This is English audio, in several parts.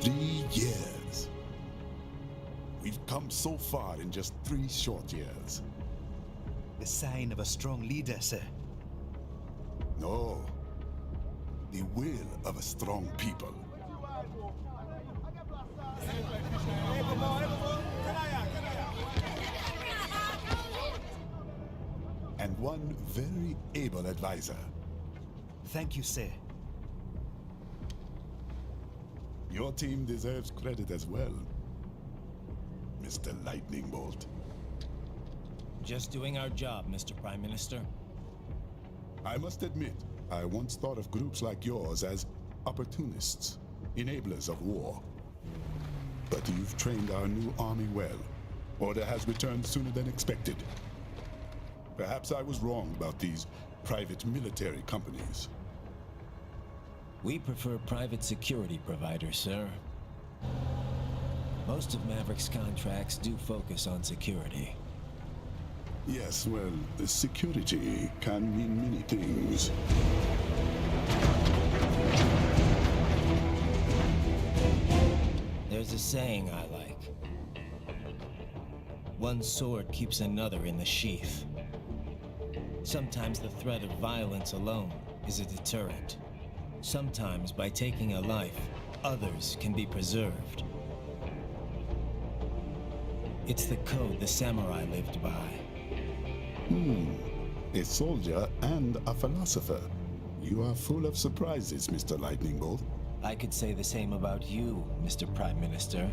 3 years. We've come so far in just 3 short years. The sign of a strong leader, sir. No. The will of a strong people. And one very able advisor. Thank you, sir. Your team deserves credit as well, Mr. Lightning Bolt. Just doing our job, Mr. Prime Minister. I must admit, I once thought of groups like yours as opportunists, enablers of war. But you've trained our new army well. Order has returned sooner than expected. Perhaps I was wrong about these private military companies. We prefer private security providers, sir. Most of Maverick's contracts do focus on security. Yes, well, security can mean many things. There's a saying I like. One sword keeps another in the sheath. Sometimes the threat of violence alone is a deterrent. Sometimes by taking a life, others can be preserved. It's the code the samurai lived by. A soldier and a philosopher. You are full of surprises, Mr. Lightning Bolt. I could say the same about you, Mr. Prime Minister.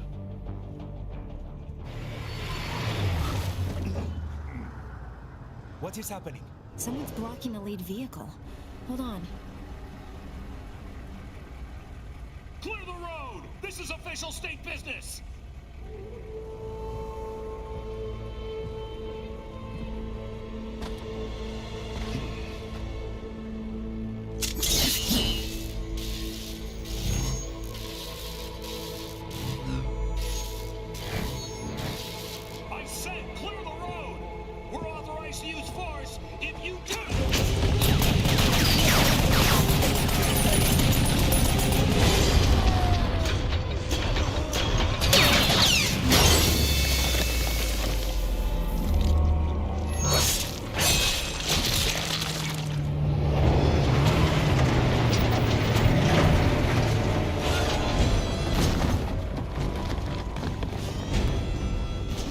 What is happening? Someone's blocking the lead vehicle. Hold on. Clear the road! This is official state business! I said clear the road! We're authorized to use force if you do!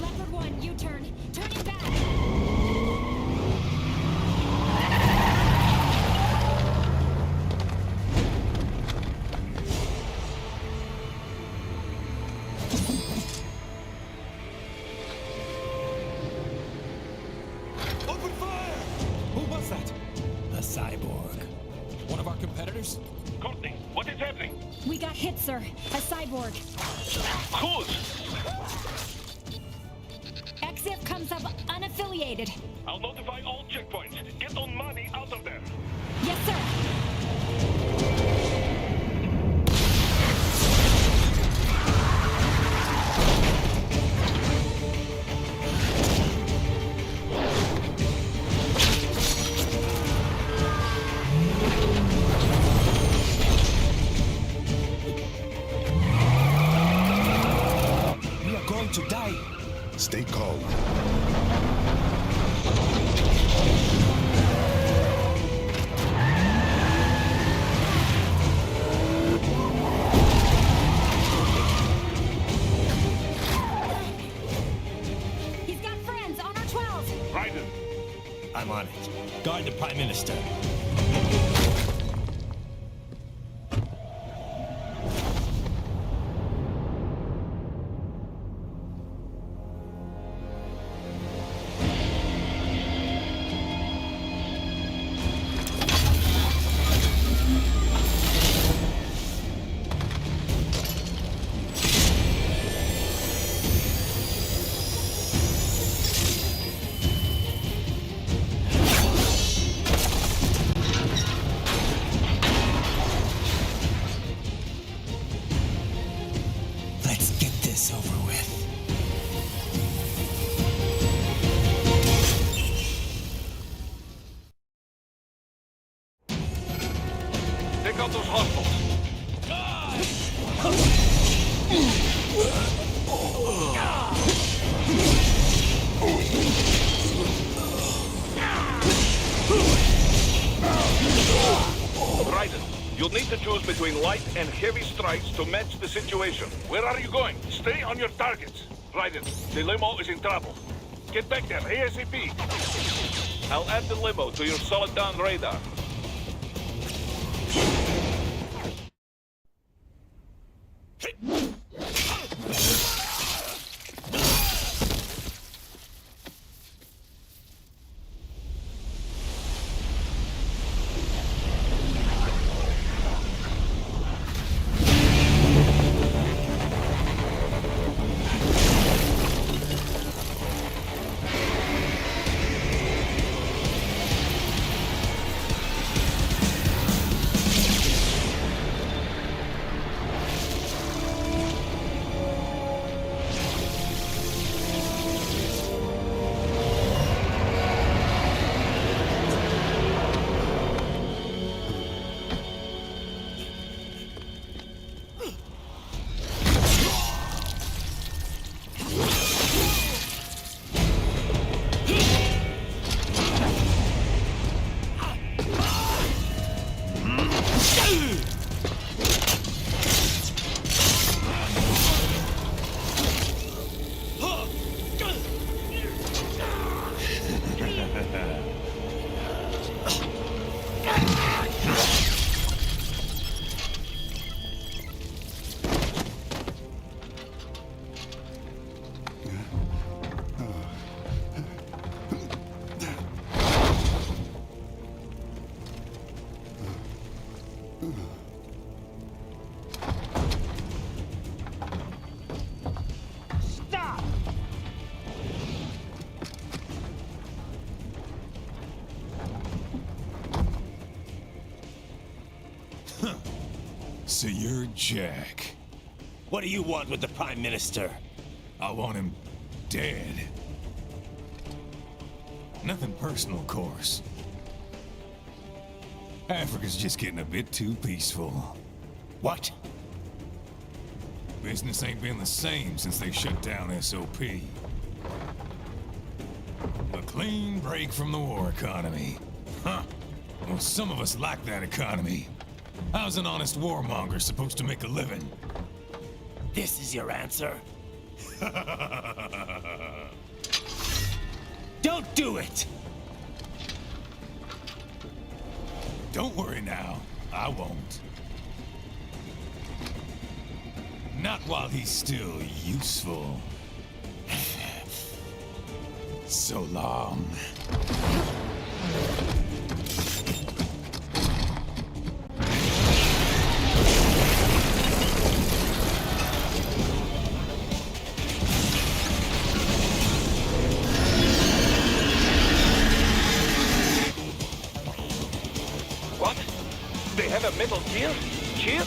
Leopard 1, U-turn. Turning back. Open fire! Who was that? A cyborg. One of our competitors? Courtney, what is happening? We got hit, sir. A cyborg. Whose? XF comes up unaffiliated. I'll notify all checkpoints. Get on money out of there. Yes, sir. We are going to die. Stay calm. He's got friends on our 12. Raiden, I'm on it. Guard the Prime Minister. Let's get this over with. take out those hostiles. Raiden, you'll need to choose between light and heavy strikes to match the situation. Where are you going? Stay on your targets. Raiden, the limo is in trouble. Get back there, ASAP. I'll add the limo to your solid down radar. So you're Jack. What do you want with the Prime Minister? I want him dead. Nothing personal, of course. Africa's just getting a bit too peaceful. What? Business ain't been the same since they shut down SOP. A clean break from the war economy. Huh. Well, some of us like that economy. How's an honest warmonger supposed to make a living? This is your answer? Don't do it! Don't worry now. I won't. Not while he's still useful. So long. What? They have a Metal Gear? Gear?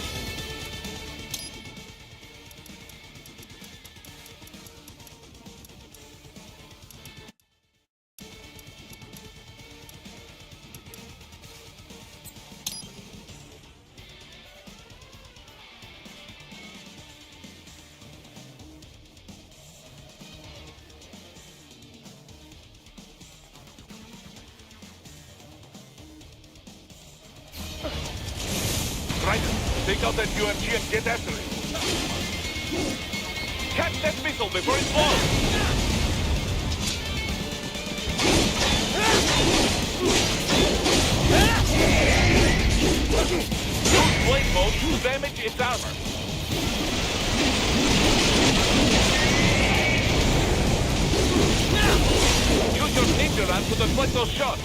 Raiden, take out that UMG and get after it. Catch that missile before it blows! Use blade mode to damage its armor. Use your ninja run to deflect those shots.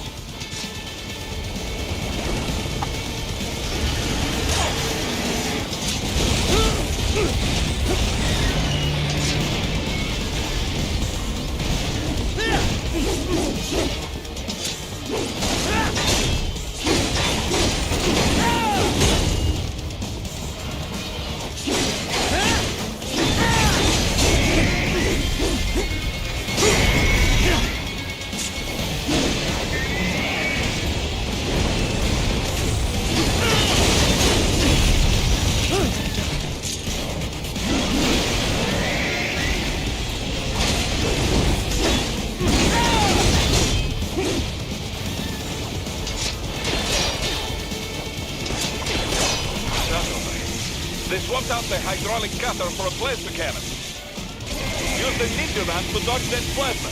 They swapped out the hydraulic cutter for a plasma cannon. Use the ninja gun to dodge that plasma.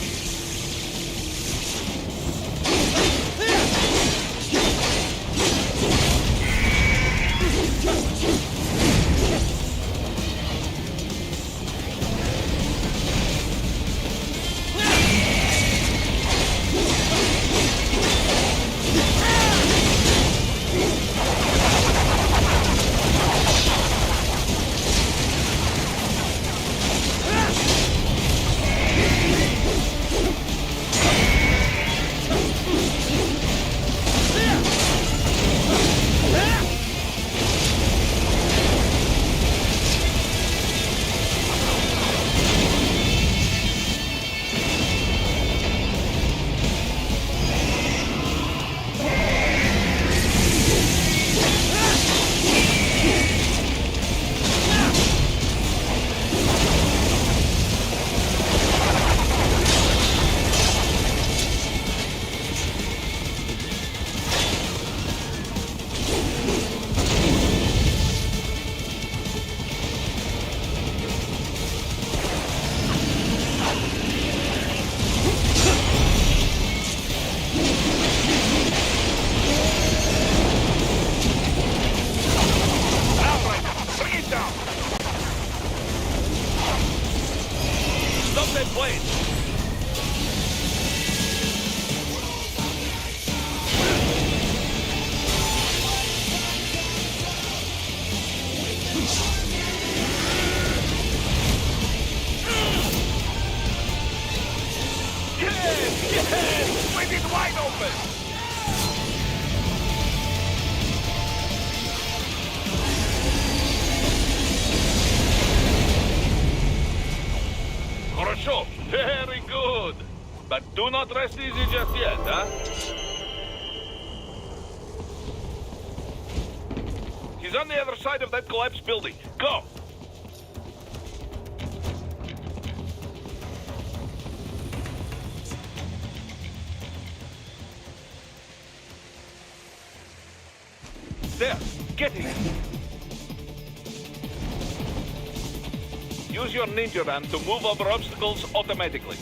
Very good. But do not rest easy just yet, huh? He's on the other side of that collapsed building. Go! There, get him! Use your ninja gun to move over obstacles automatically.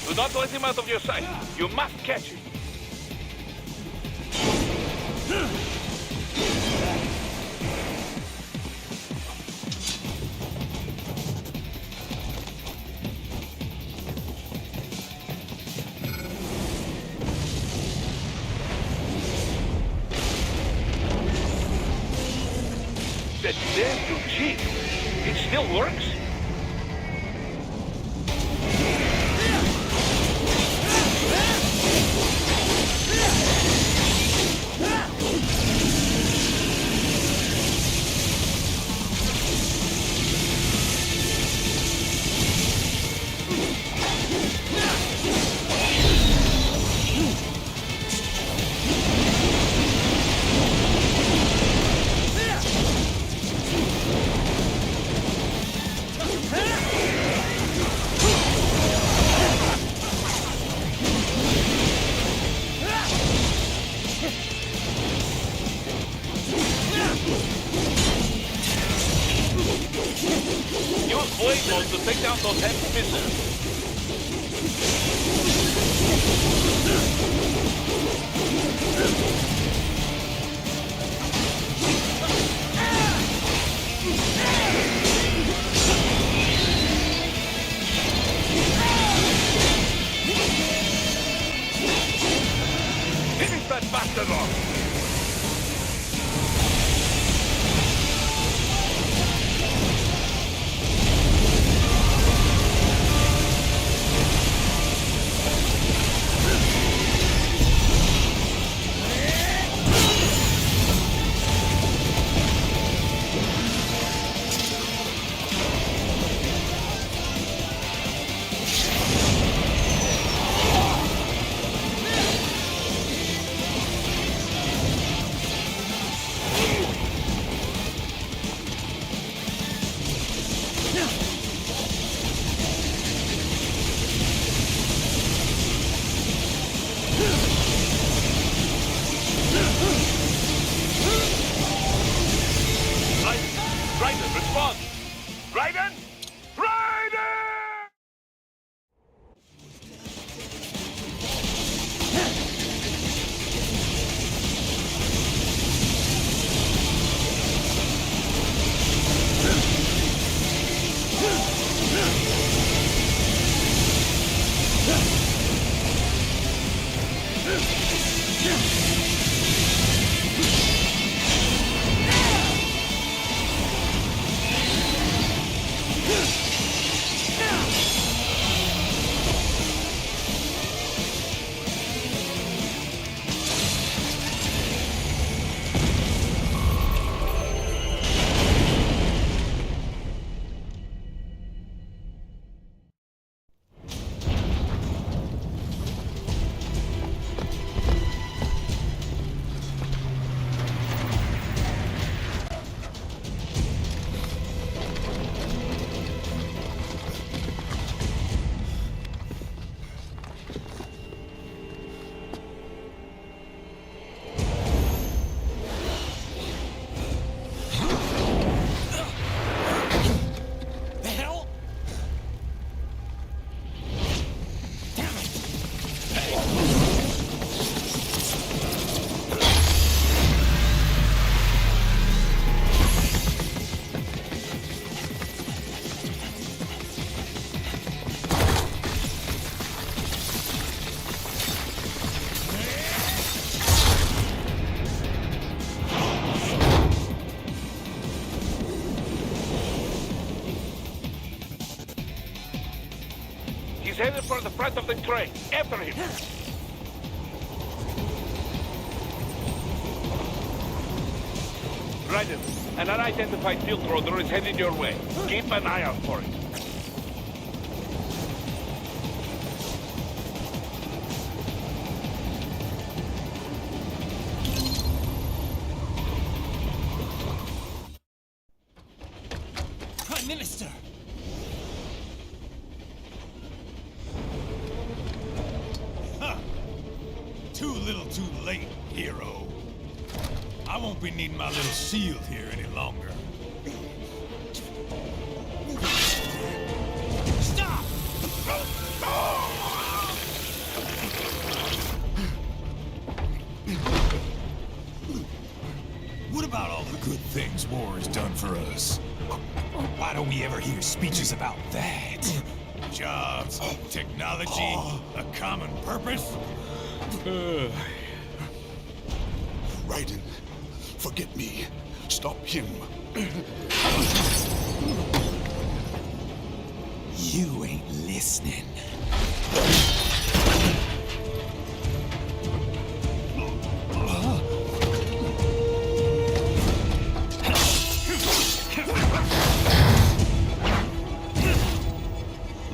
Do not let him out of your sight. You must catch him. That damn new cheat. It still works? He's headed for the front of the train. After him. Raiden, an unidentified field roader is headed your way. Keep an eye out for it. Prime Minister! Too little too late, hero. I won't be needing my little shield here any longer. Stop! What about all the good things war has done for us? Why don't we ever hear speeches about that? Jobs, technology, a common purpose? Raiden, forget me. Stop him. You ain't listening.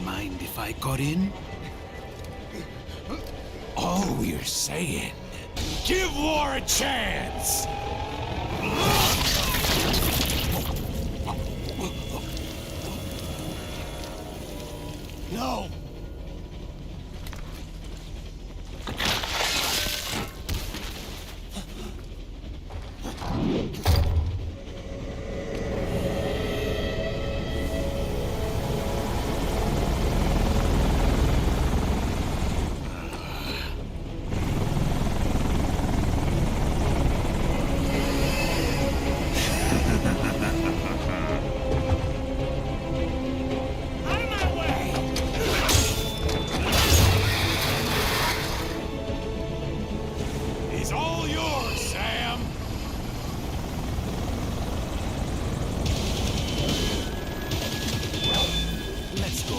Mind if I got in? All we're saying, give war a chance! No! He's all yours, Sam! Let's go.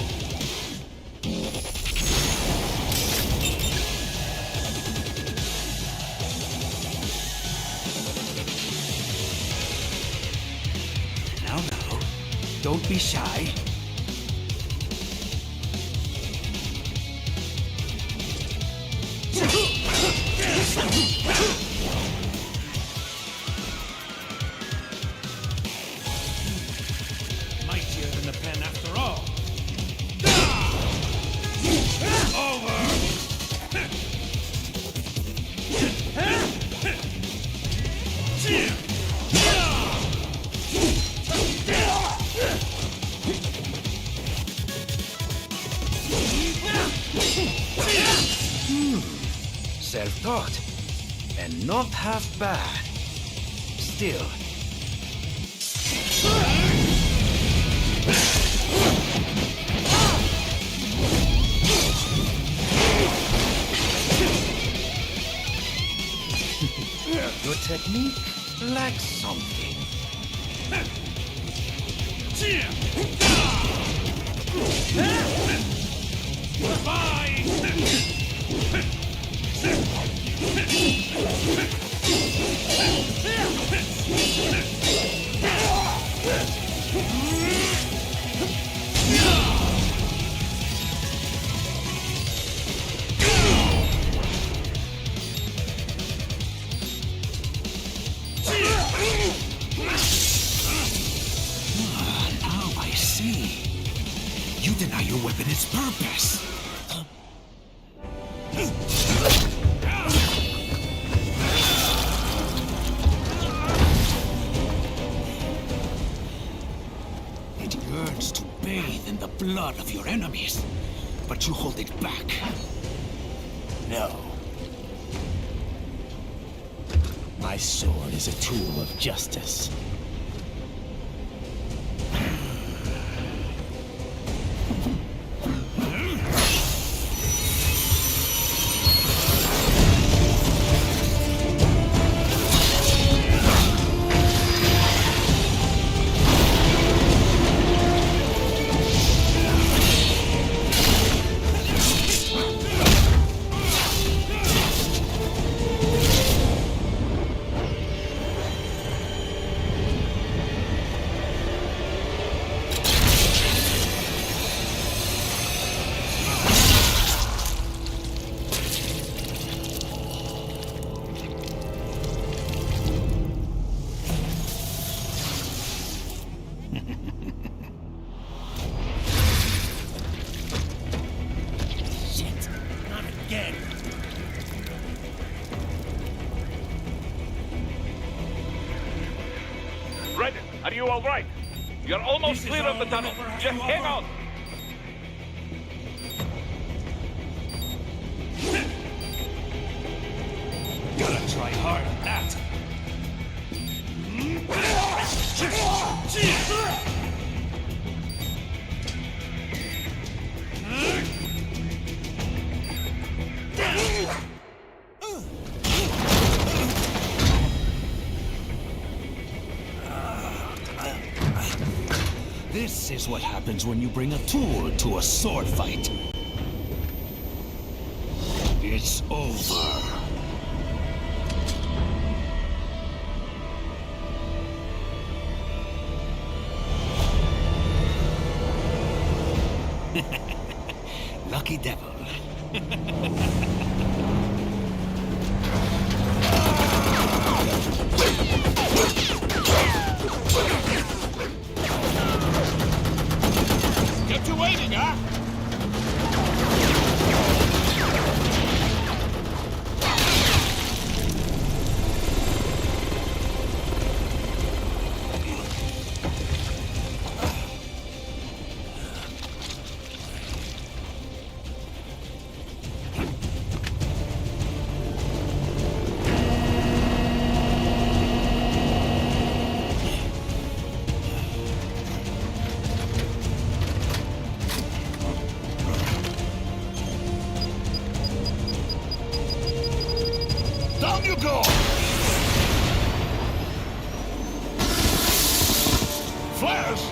Now, don't be shy. Mightier than the pen after all. Self-taught. And not half bad. Still. Your technique lacks something. Now I see. You deny your weapon its purpose. It yearns to bathe in the blood of your enemies, but you hold it back. No. My sword is a tool of justice. Shit, not again. Raiden, are you all right? You're almost clear of the tunnel. Just hang on. Gotta try hard at that. This is what happens when you bring a tool to a sword fight. It's over. Lucky devil. Kept you waiting, huh? Down you go! Flash!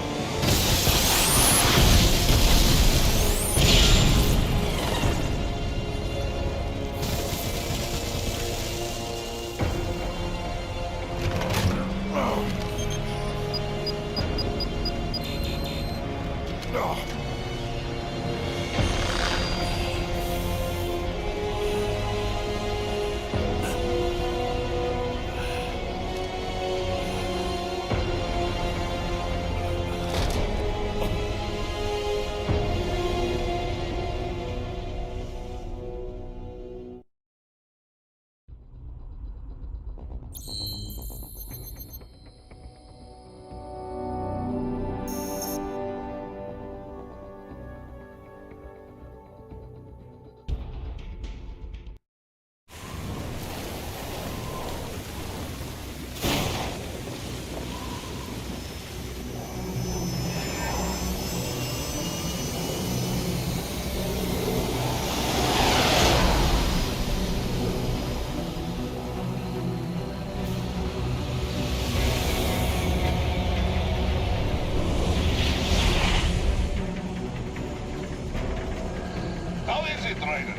Ryder?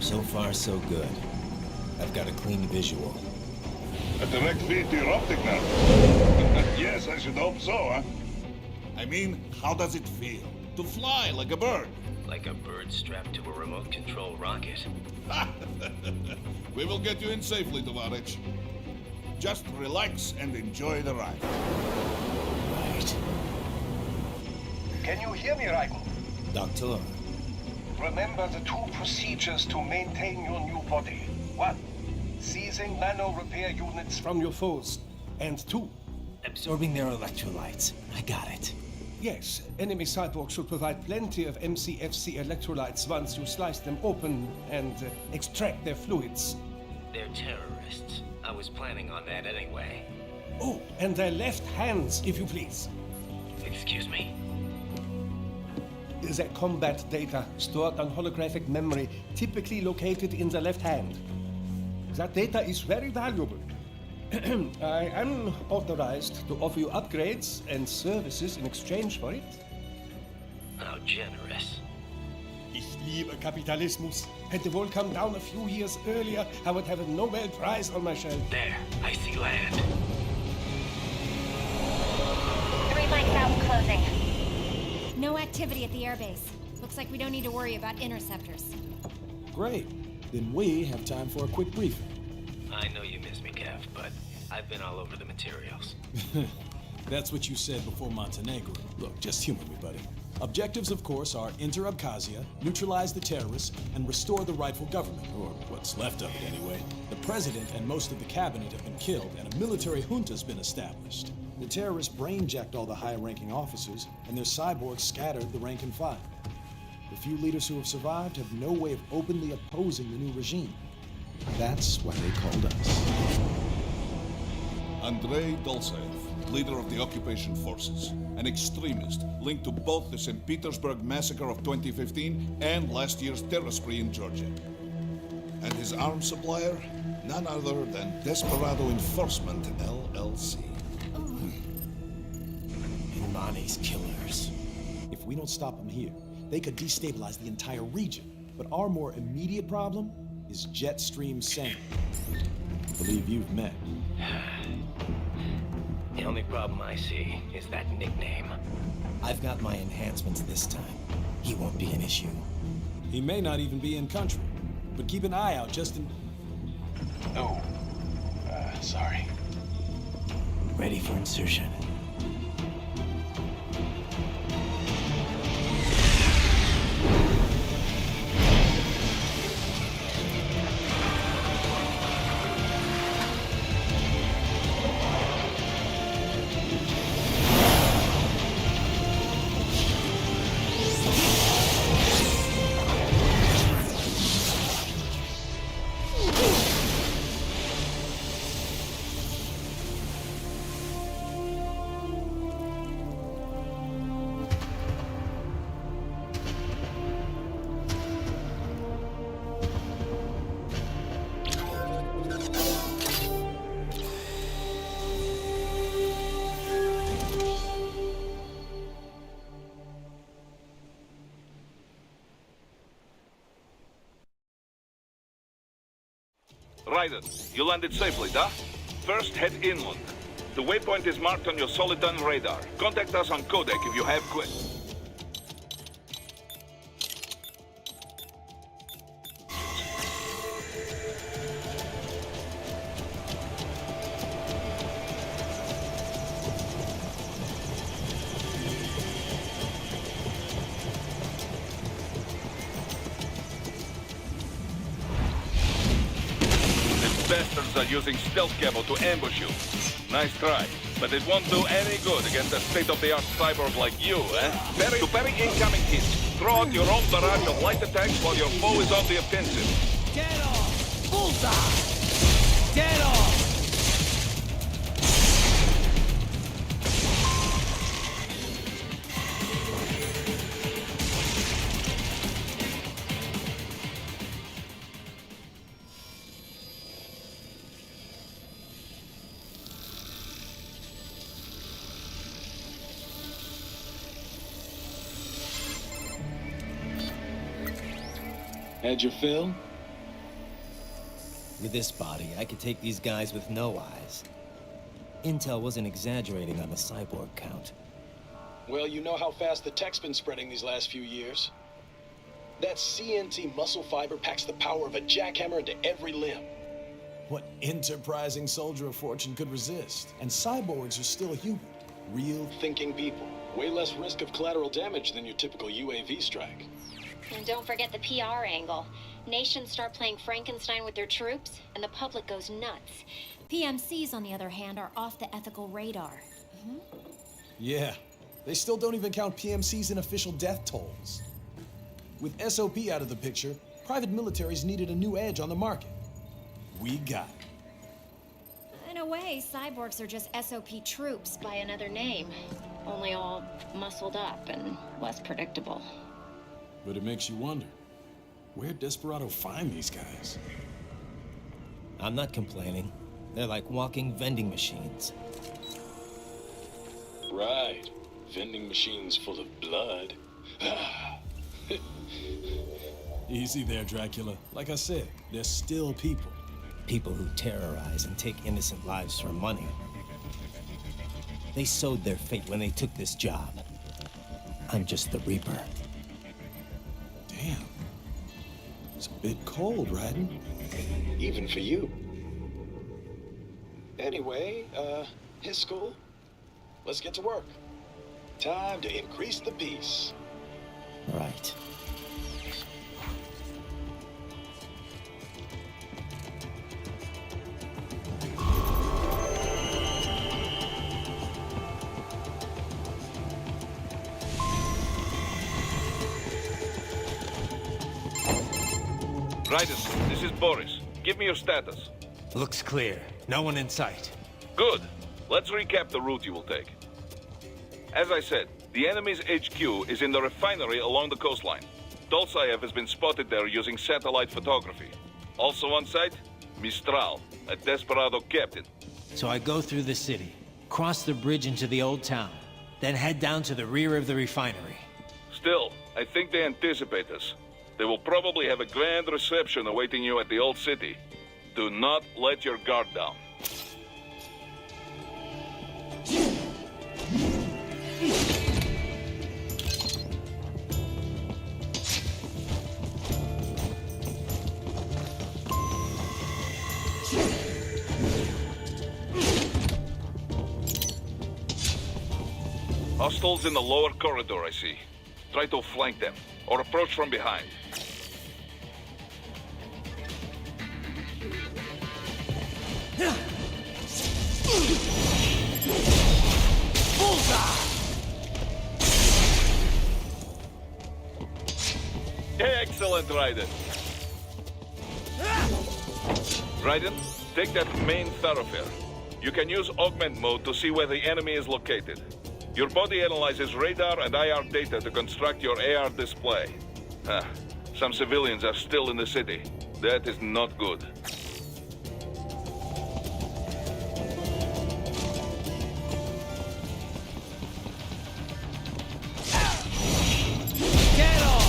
So far, so good. I've got a clean visual. A direct feed to your optic now. Yes, I should hope so, huh? I mean, how does it feel? To fly like a bird? Like a bird strapped to a remote control rocket. We will get you in safely, Tovarich. Just relax and enjoy the ride. Right. Can you hear me, Raiden? Doctor, Remember the two procedures to maintain your new body. 1. Seizing nano repair units from your foes. And 2. absorbing their electrolytes. I got it. Yes, enemy cyborgs should provide plenty of MCFC electrolytes once you slice them open and extract their fluids. They're terrorists. I was planning on that anyway. Oh, and their left hands, if you please. Excuse me? Their combat data stored on holographic memory, typically located in the left hand. That data is very valuable. I am authorized to offer you upgrades and services in exchange for it. How generous. Ich liebe Kapitalismus. Hätte wohl come down a few years earlier, I would have a Nobel Prize on my shelf. There, I see land. 3 mics out, closing. No activity at the airbase. Looks like we don't need to worry about interceptors. Great. Then we have time for a quick briefing. I know you miss me, Kev, but I've been all over the materials. That's what you said before Montenegro. Look, just humor me, buddy. Objectives, of course, are enter Abkhazia, neutralize the terrorists, and restore the rightful government, or what's left of it anyway. The president and most of the cabinet have been killed, and a military junta's been established. The terrorists brain-jacked all the high-ranking officers, and their cyborgs scattered the rank and file. The few leaders who have survived have no way of openly opposing the new regime. That's why they called us. Andrei Dolzaev, leader of the occupation forces, an extremist linked to both the St. Petersburg massacre of 2015 and last year's terror spree in Georgia. And his arms supplier, none other than Desperado Enforcement, LLC. Imani's killers. If we don't stop them here, they could destabilize the entire region. But our more immediate problem is Jetstream Sam. I believe you've met. The only problem I see is that nickname. I've got my enhancements this time. He won't be an issue. He may not even be in country, but keep an eye out just in... Oh, sorry. Ready for insertion. Raiden, you landed safely, da? First, head inland. The waypoint is marked on your Soliton radar. Contact us on codec if you have quick. Bastards are using stealth cable to ambush you. Nice try, but it won't do any good against a state-of-the-art cyborg like you, eh? To parry incoming hits, throw out your own barrage of light attacks while your foe is on the offensive. Get off! Bullseye! Get off! Had your fill? With this body, I could take these guys with no eyes. Intel wasn't exaggerating on the cyborg count. Well, you know how fast the tech's been spreading these last few years. That CNT muscle fiber packs the power of a jackhammer into every limb. What enterprising soldier of fortune could resist? And cyborgs are still human. Real thinking people. Way less risk of collateral damage than your typical UAV strike. And don't forget the PR angle. Nations start playing Frankenstein with their troops, and the public goes nuts. PMCs, on the other hand, are off the ethical radar. Yeah, they still don't even count PMCs in official death tolls. With SOP out of the picture, private militaries needed a new edge on the market. We got it. In a way, cyborgs are just SOP troops by another name. Only all muscled up and less predictable. But it makes you wonder, where'd Desperado find these guys? I'm not complaining. They're like walking vending machines. Right. Vending machines full of blood. Easy there, Dracula. Like I said, they're still people. People who terrorize and take innocent lives for money. They sowed their fate when they took this job. I'm just the Reaper. Damn. It's a bit cold, Raiden. Even for you. Anyway, his school. Let's get to work. Time to increase the peace. Right. Raiden, this is Boris. Give me your status. Looks clear. No one in sight. Good. Let's recap the route you will take. As I said, the enemy's HQ is in the refinery along the coastline. Dolzaev has been spotted there using satellite photography. Also on site, Mistral, a Desperado captain. So I go through the city, cross the bridge into the old town, then head down to the rear of the refinery. Still, I think they anticipate us. They will probably have a grand reception awaiting you at the old city. Do not let your guard down. Hostiles in the lower corridor, I see. Try to flank them, or approach from behind. Excellent, Raiden. Raiden, take that main thoroughfare. You can use augment mode to see where the enemy is located. Your body analyzes radar and IR data to construct your AR display. Some civilians are still in the city. That is not good. Get off!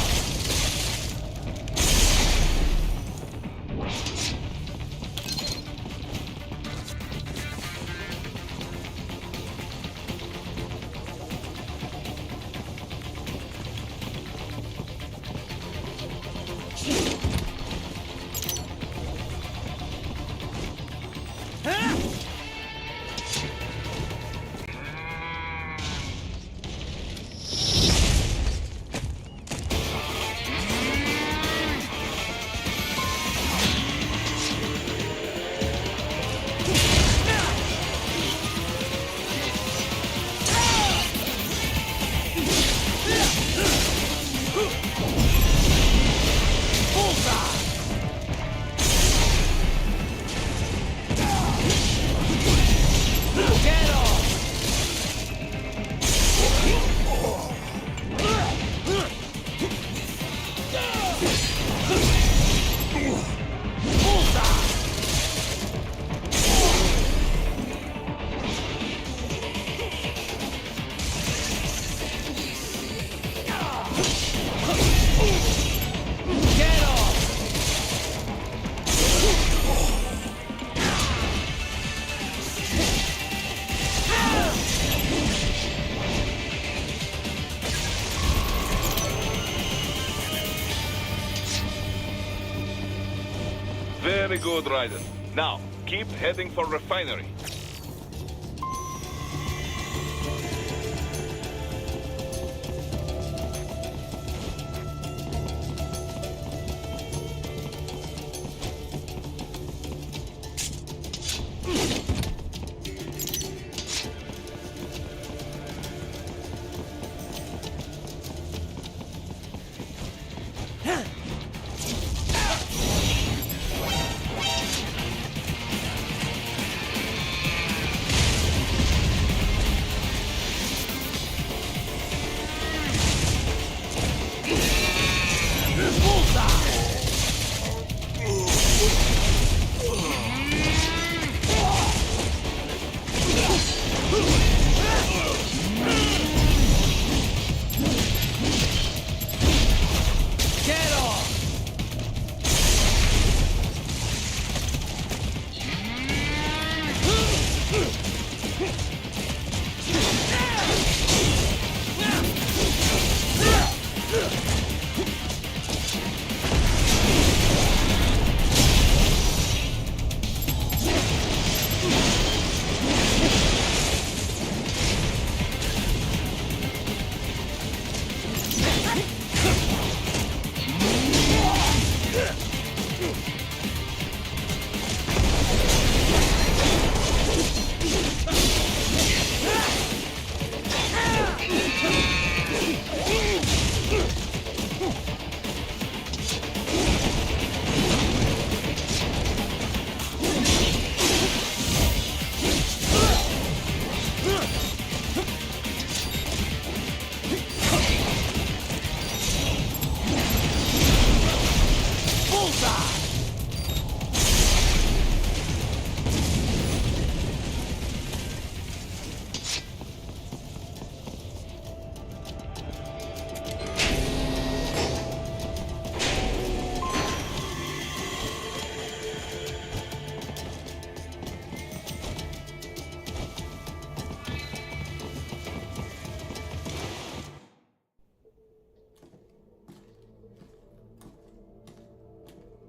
Very good, Raiden. Now, keep heading for refinery.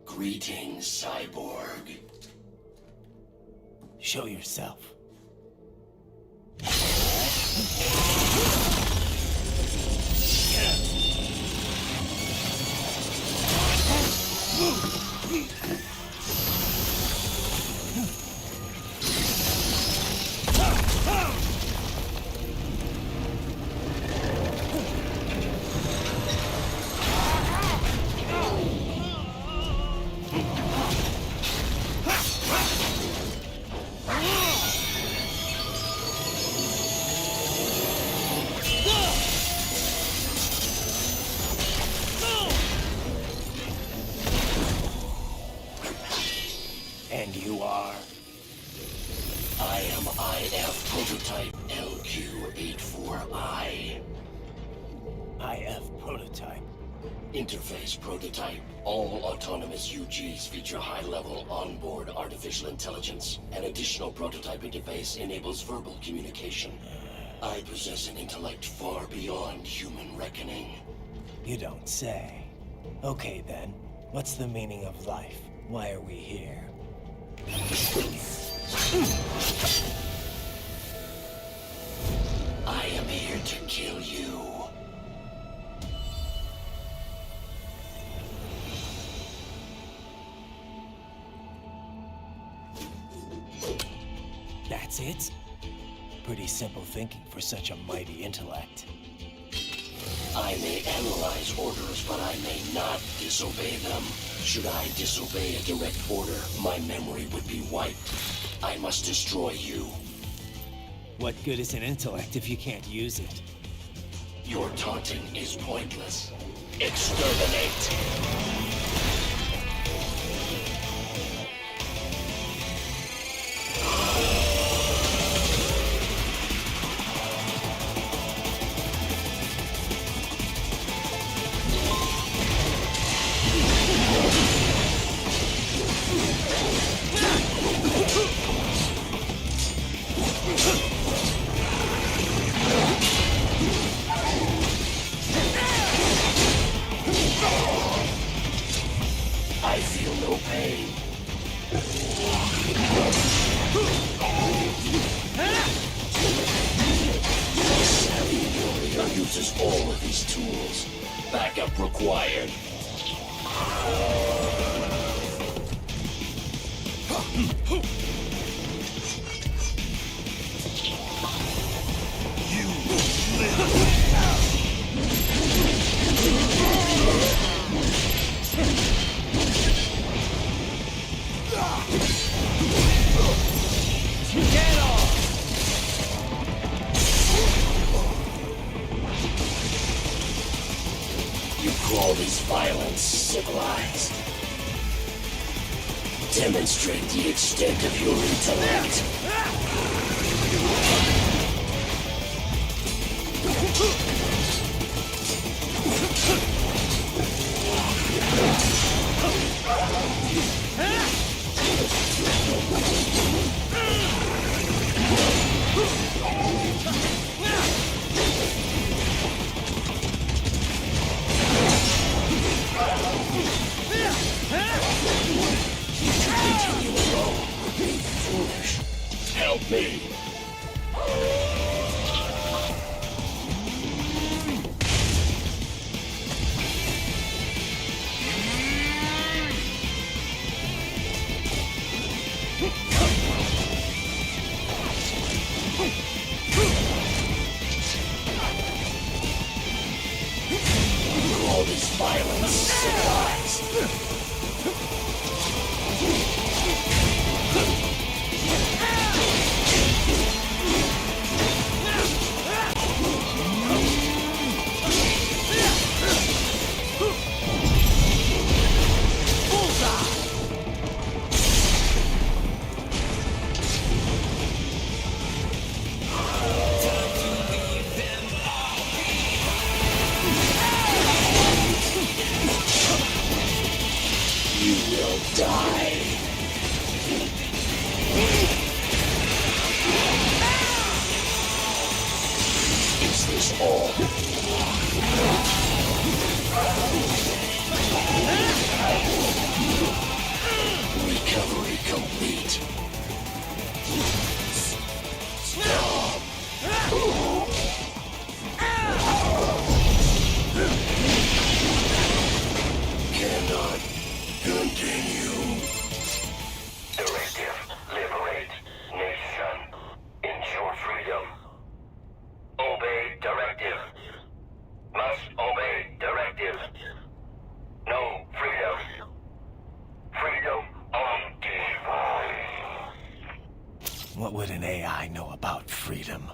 Greetings, cyborg. Show yourself. And you are? I am IF Prototype LQ84I. IF Prototype. Interface Prototype. All autonomous UGs feature high-level onboard artificial intelligence. An additional prototype interface enables verbal communication. I possess an intellect far beyond human reckoning. You don't say. Okay then, what's the meaning of life? Why are we here? I am here to kill you. That's it? Pretty simple thinking for such a mighty intellect. I may analyze orders, but I may not disobey them. Should I disobey a direct order, my memory would be wiped. I must destroy you. What good is an intellect if you can't use it? Your taunting is pointless. Exterminate! I feel no pain. Savvy warrior uses all of these tools. Backup required. You call this violence civilized? Demonstrate the extent of your intellect. Continue alone would be foolish. Help me. All this violence civilized. You will die. Is this all? Recovery complete. Stop. Cannot continue. Directive, liberate, nation, ensure freedom. Obey directive. Must obey directive. No freedom. Freedom on device. What would an AI know about freedom?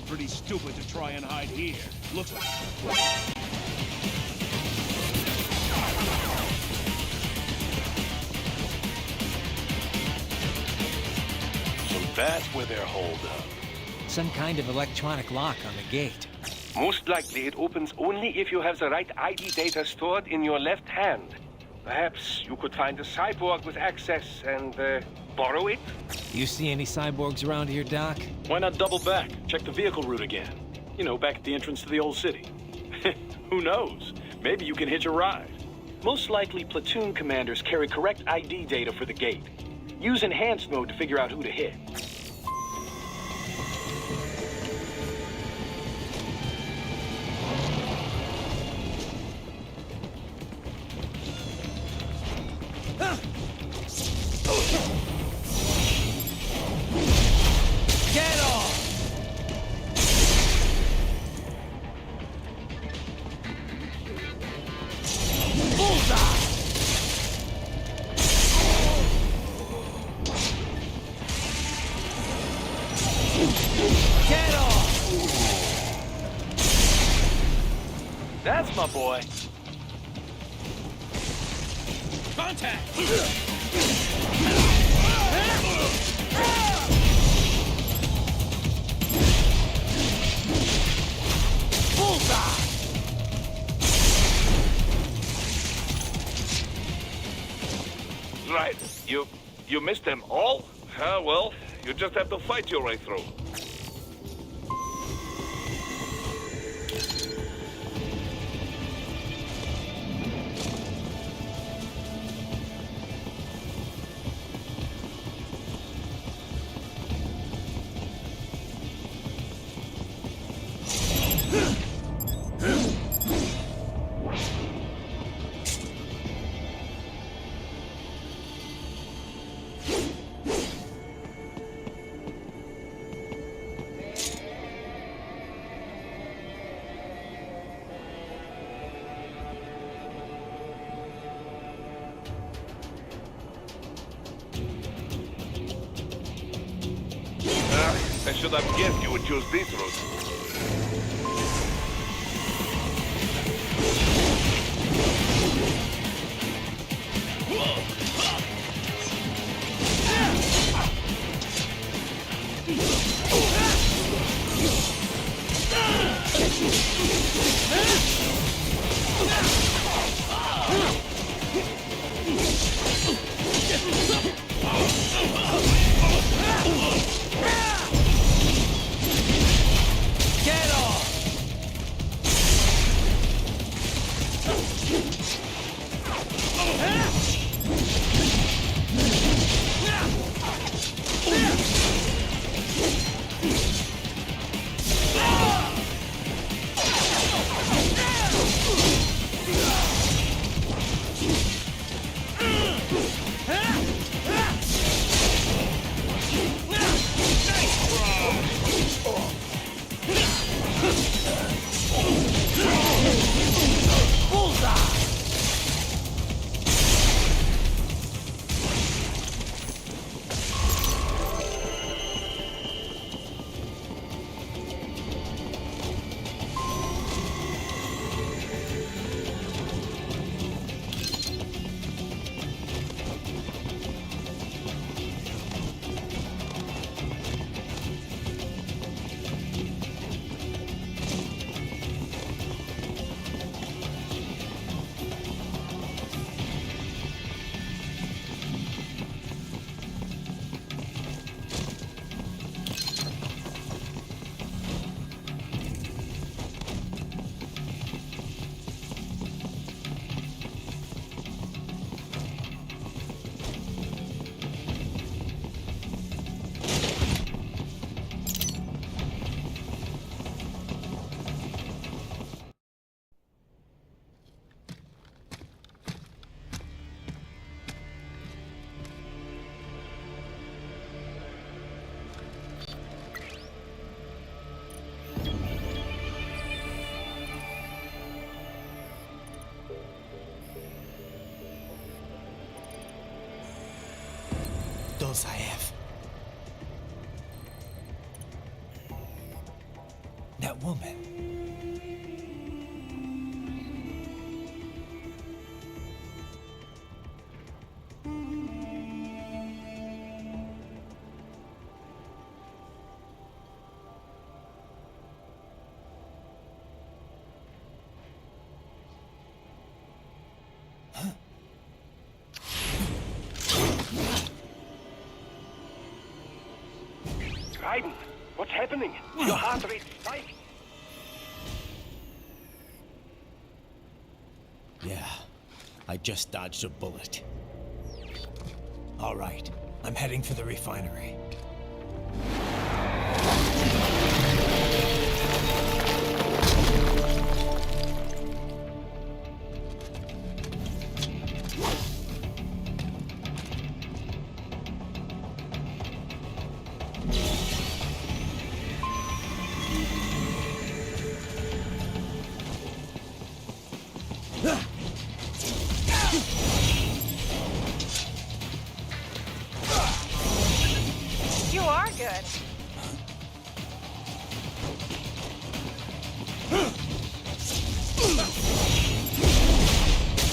pretty stupid to try and hide here. Look. So that's where they're holed up. Some kind of electronic lock on the gate. Most likely it opens only if you have the right ID data stored in your left hand. Perhaps you could find a cyborg with access and, borrow it? You see any cyborgs around here, Doc? Why not double back? Check the vehicle route again. You know, back at the entrance to the old city. Who knows? Maybe you can hitch a ride. Most likely, platoon commanders carry correct ID data for the gate. Use enhanced mode to figure out who to hit. Get off! Bullseye! Get off! That's my boy. Contact! Bullseye! Right. You missed them all? Well, you just have to fight your way through. I should have guessed you would choose this route. Get off! Those I have. That woman. Raiden, what's happening? Your heart rate spiked. Yeah, I just dodged a bullet. All right, I'm heading for the refinery. You are good.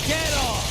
Get off!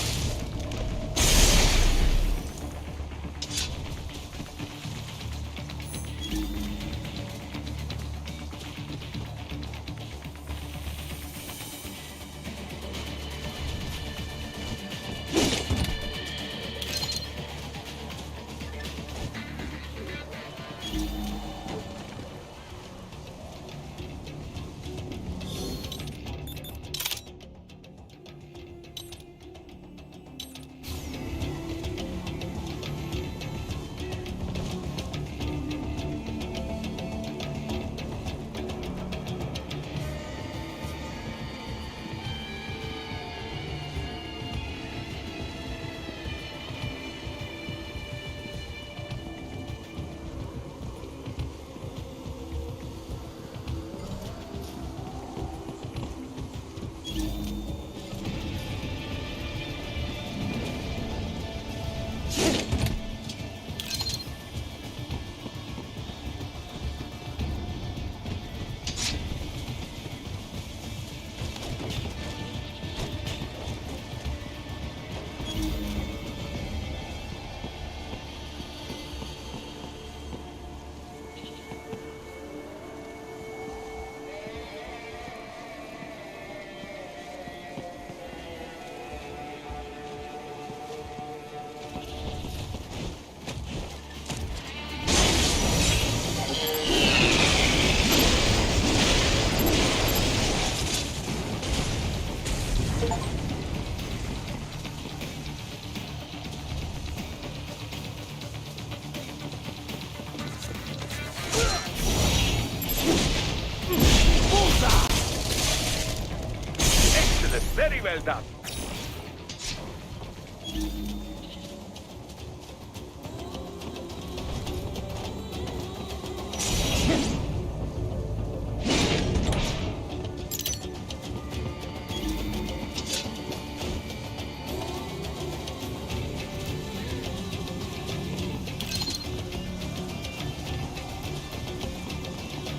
Excellent, very well done.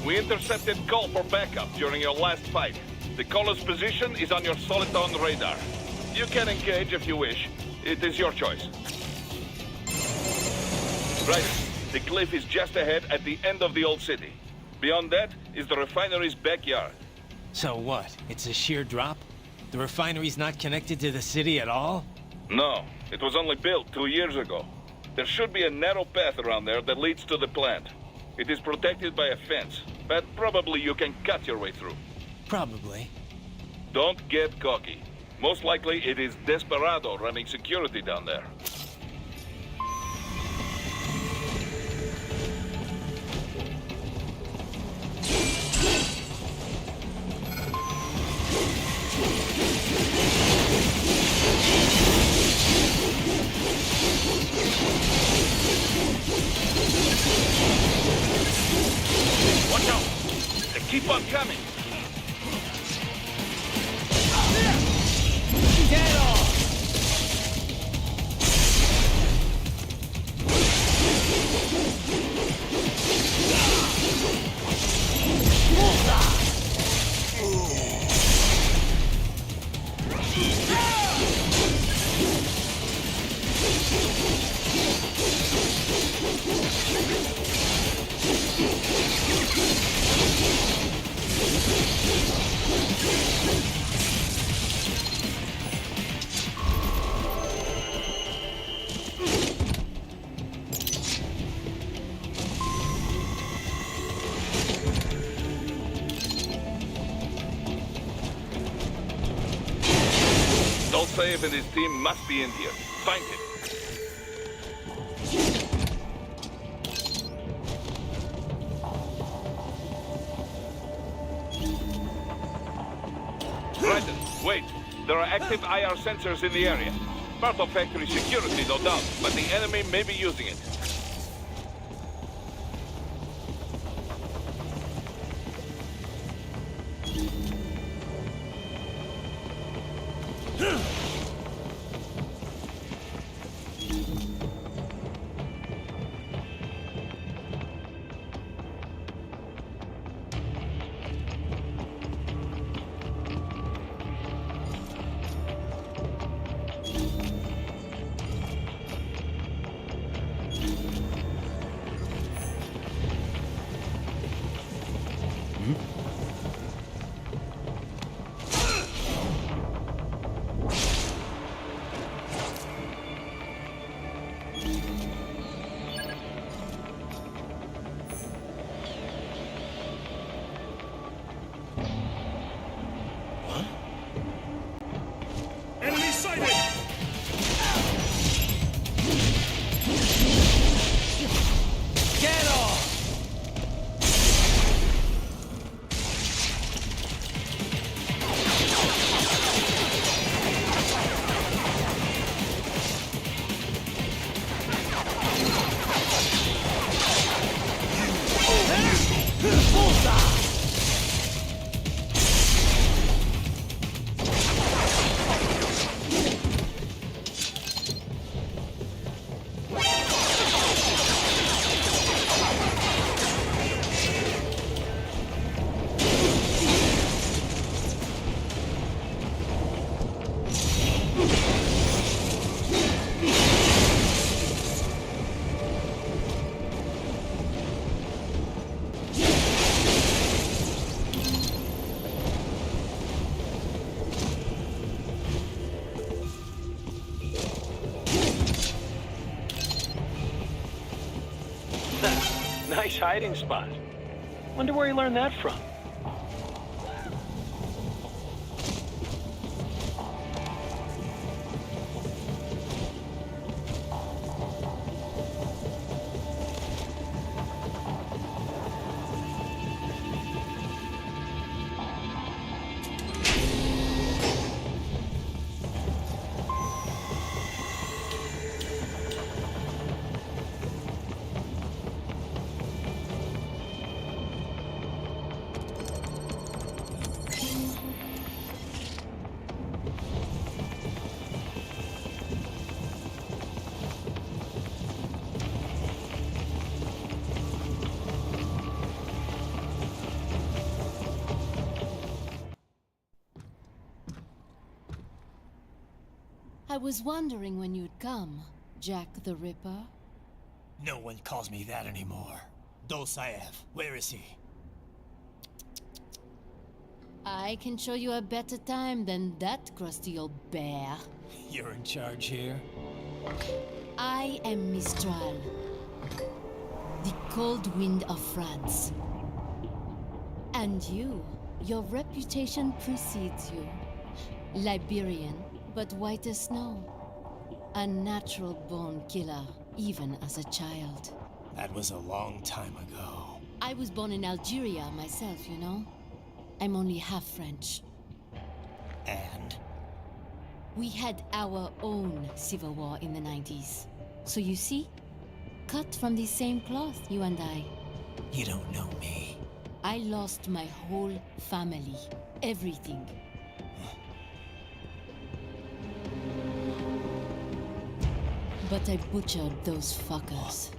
We intercepted call for backup during your last fight. The caller's position is on your Soliton radar. You can engage if you wish. It is your choice. Right. The cliff is just ahead at the end of the old city. Beyond that is the refinery's backyard. So what? It's a sheer drop? The refinery's not connected to the city at all? No, it was only built 2 years ago. There should be a narrow path around there that leads to the plant. It is protected by a fence, but probably you can cut your way through. Probably. Don't get cocky. Most likely it is Desperado running security down there. Watch out! They keep on coming! Get off! Saeed and his team must be in here. Find him. Raiden, wait. There are active IR sensors in the area. Part of factory security, no doubt, but the enemy may be using it. Enemy sighted! Get off! Nice hiding spot. Wonder where he learned that from. I was wondering when you'd come, Jack the Ripper. No one calls me that anymore. Dosaev, where is he? I can show you a better time than that crusty old bear. You're in charge here? I am Mistral, the cold wind of France. And you, your reputation precedes you. Liberian, but white as snow. A natural-born killer, even as a child. That was a long time ago. I was born in Algeria myself, you know? I'm only half French. And? We had our own civil war in the 90s. So you see? Cut from the same cloth, you and I. You don't know me. I lost my whole family. Everything. But I butchered those fuckers.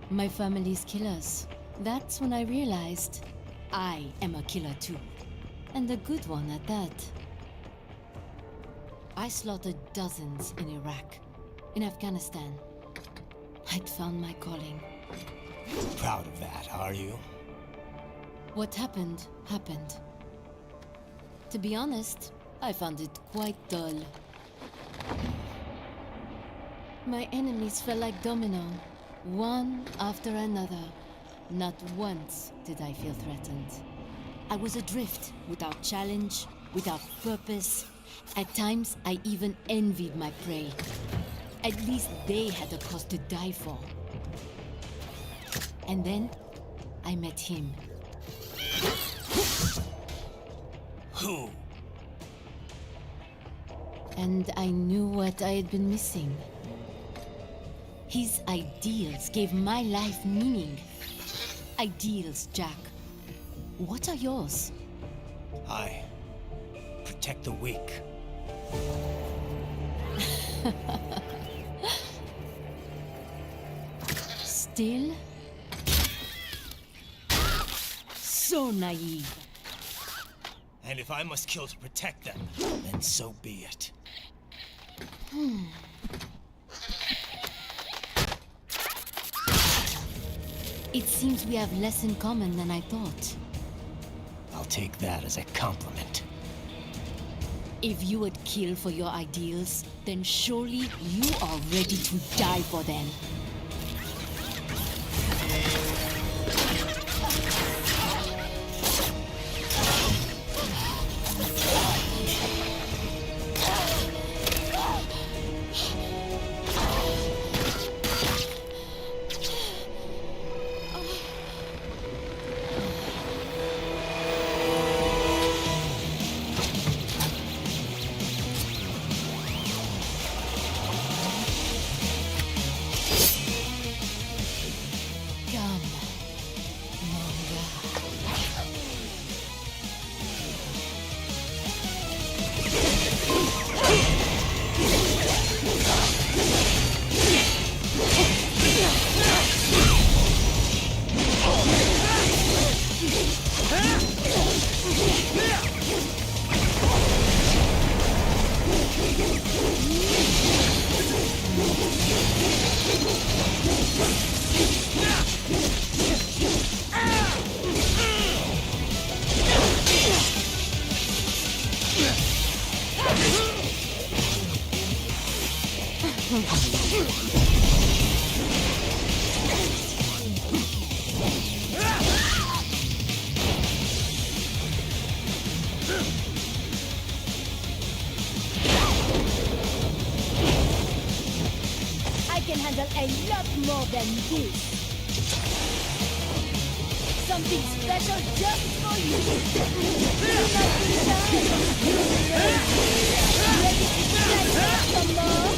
My family's killers. That's when I realized I am a killer too. And a good one at that. I slaughtered dozens in Iraq, in Afghanistan. I'd found my calling. Proud of that, are you? What happened, happened. To be honest, I found it quite dull. My enemies fell like domino, one after another. Not once did I feel threatened. I was adrift, without challenge, without purpose, At times, I even envied my prey. At least they had a cause to die for. And then, I met him. Who? And I knew what I had been missing. His ideals gave my life meaning. Ideals, Jack. What are yours? I protect the weak. Still? So naive. And if I must kill to protect them, then so be it. It seems we have less in common than I thought. I'll take that as a compliment. If you would kill for your ideals, then surely you are ready to die for them. I can handle a lot more than this. Something special just for you. Ready to slice up some more?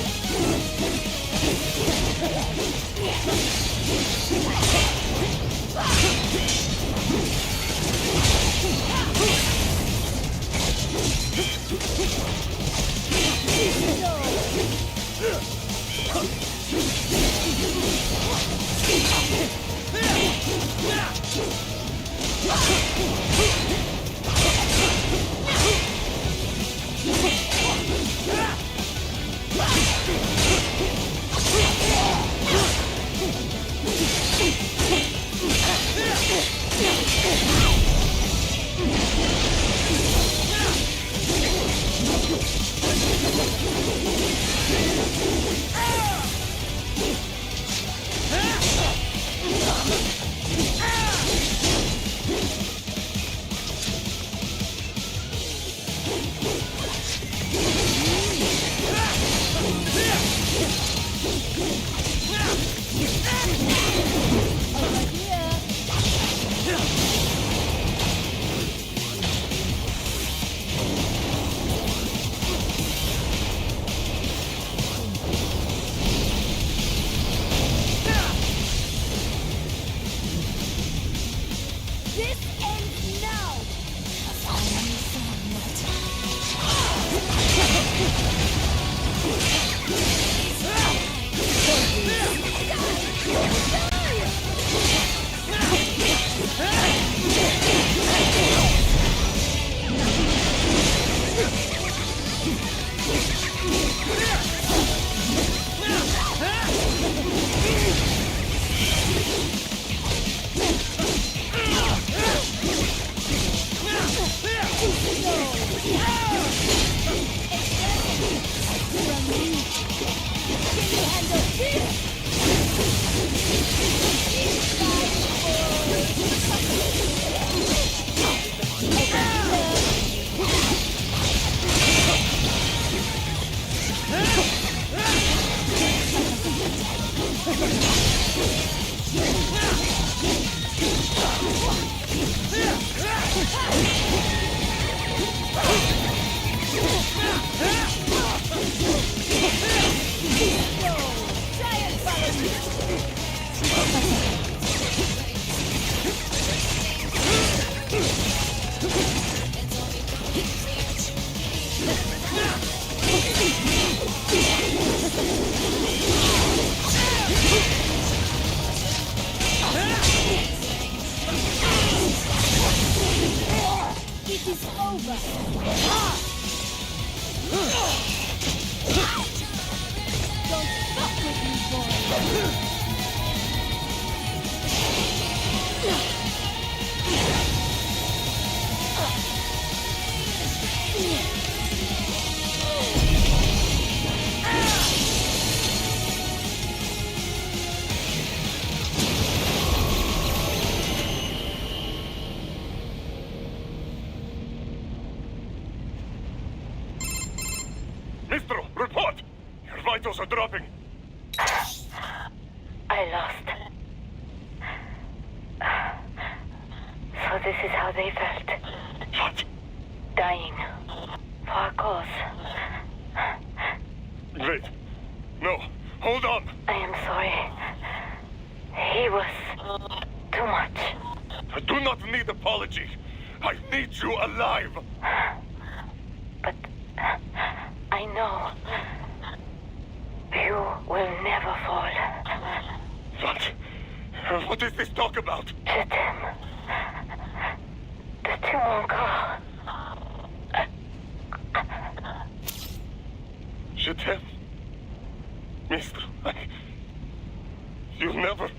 Mistro, report! Your vitals are dropping. I lost. So this is how they felt. What? Dying. For a cause. Wait. No. Hold on. I am sorry. He was too much. I do not need apology. I need you alive. But I know you will never fall. What? What is this talk about? Je t'aime. De tout mon corps. Je t'aime. Mister, you never...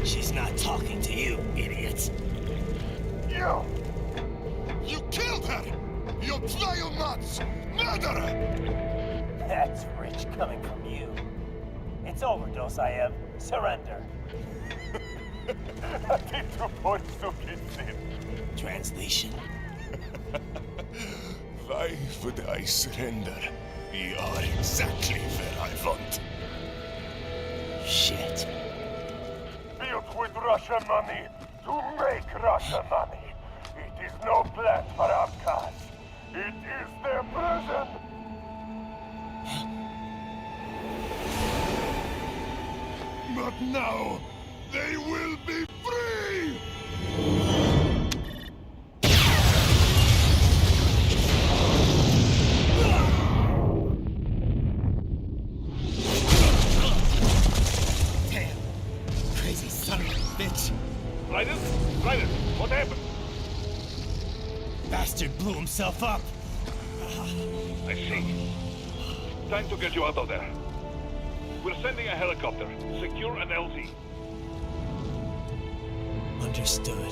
She's not talking to you, idiot. You! You killed her! You vile nuts! Murderer! That's rich coming from you. It's overdose, I am. Surrender. Translation. Why would I surrender? We are exactly where I want. Shit. Built with Russian money to make Russian money. It is no plan for outcasts. It is their prison. But now, they will be free! Damn. Crazy son of a bitch. Raiden? Raiden, what happened? Bastard blew himself up. I see. Time to get you out of there. We're sending a helicopter. Secure an LZ. Understood.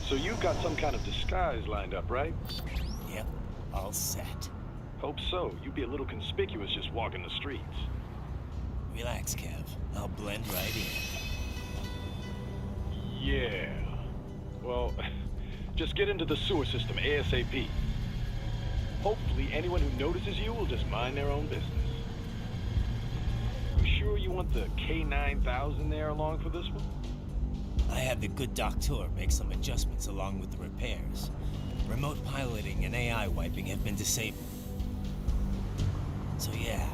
So you've got some kind of disguise lined up, right? Yep, all set. Hope so. You'd be a little conspicuous just walking the streets. Relax, Kev. I'll blend right in. Yeah. Well, just get into the sewer system ASAP. Hopefully anyone who notices you will just mind their own business. You sure you want the K9000 there along for this one? I had the good doctor make some adjustments along with the repairs. Remote piloting and AI wiping have been disabled. So yeah,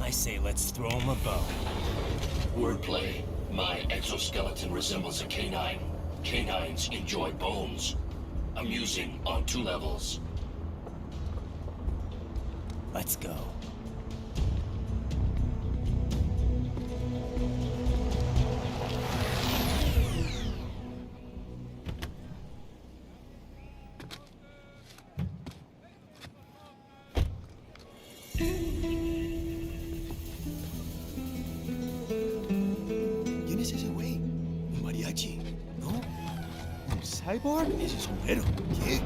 I say let's throw him a bone. Wordplay. My exoskeleton resembles a canine. Canines enjoy bones. Amusing on 2 levels. Let's go. ¿Quién es ese güey? ¿Un mariachi? ¿No? ¿Un cyborg? Ese sombrero. ¿Qué?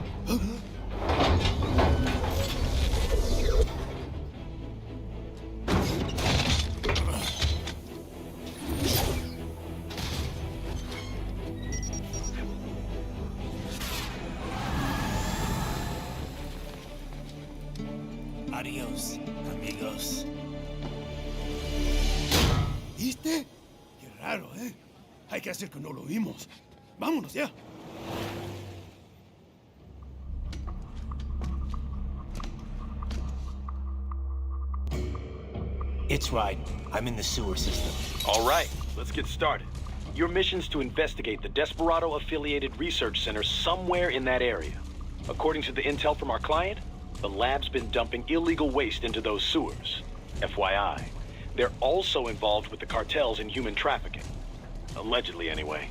Adios, amigos. ¿Viste? Qué raro, ¿eh? Hay que hacer que no lo vimos. Vámonos ya. It's right. I'm in the sewer system. All right, let's get started. Your mission's to investigate the Desperado-affiliated research center somewhere in that area. According to the intel from our client, the lab's been dumping illegal waste into those sewers. FYI, they're also involved with the cartels in human trafficking. Allegedly, anyway.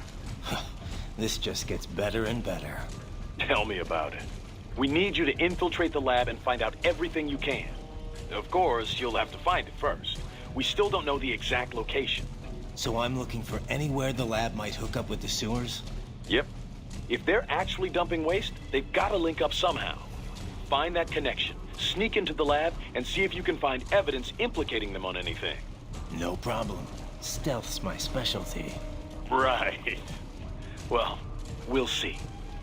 This just gets better and better. Tell me about it. We need you to infiltrate the lab and find out everything you can. Of course, you'll have to find it first. We still don't know the exact location. So I'm looking for anywhere the lab might hook up with the sewers? Yep. If they're actually dumping waste, they've got to link up somehow. Find that connection, sneak into the lab, and see if you can find evidence implicating them on anything. No problem. Stealth's my specialty. Right. Well, we'll see.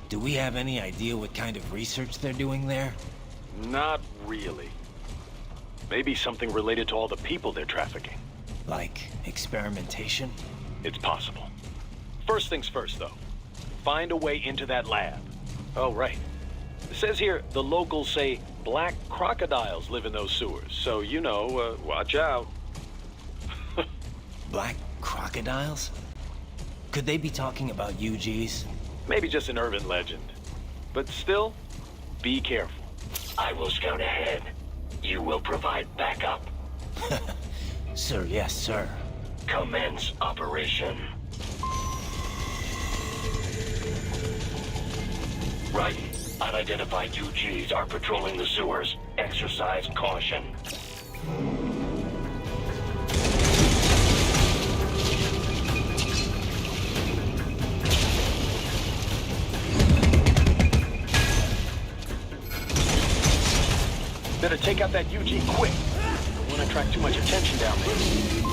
Do we have any idea what kind of research they're doing there? Not really. Maybe something related to all the people they're trafficking. Like experimentation? It's possible. First things first, though. Find a way into that lab. Oh, right. It says here the locals say black crocodiles live in those sewers, so, you know, watch out. Black crocodiles? Could they be talking about UGs? Maybe just an urban legend. But still, be careful. I will scout ahead. You will provide backup. Sir, yes, sir. Commence operation. Right. Unidentified UGs are patrolling the sewers. Exercise caution. Better take out that UG quick. Don't want to attract too much attention down there.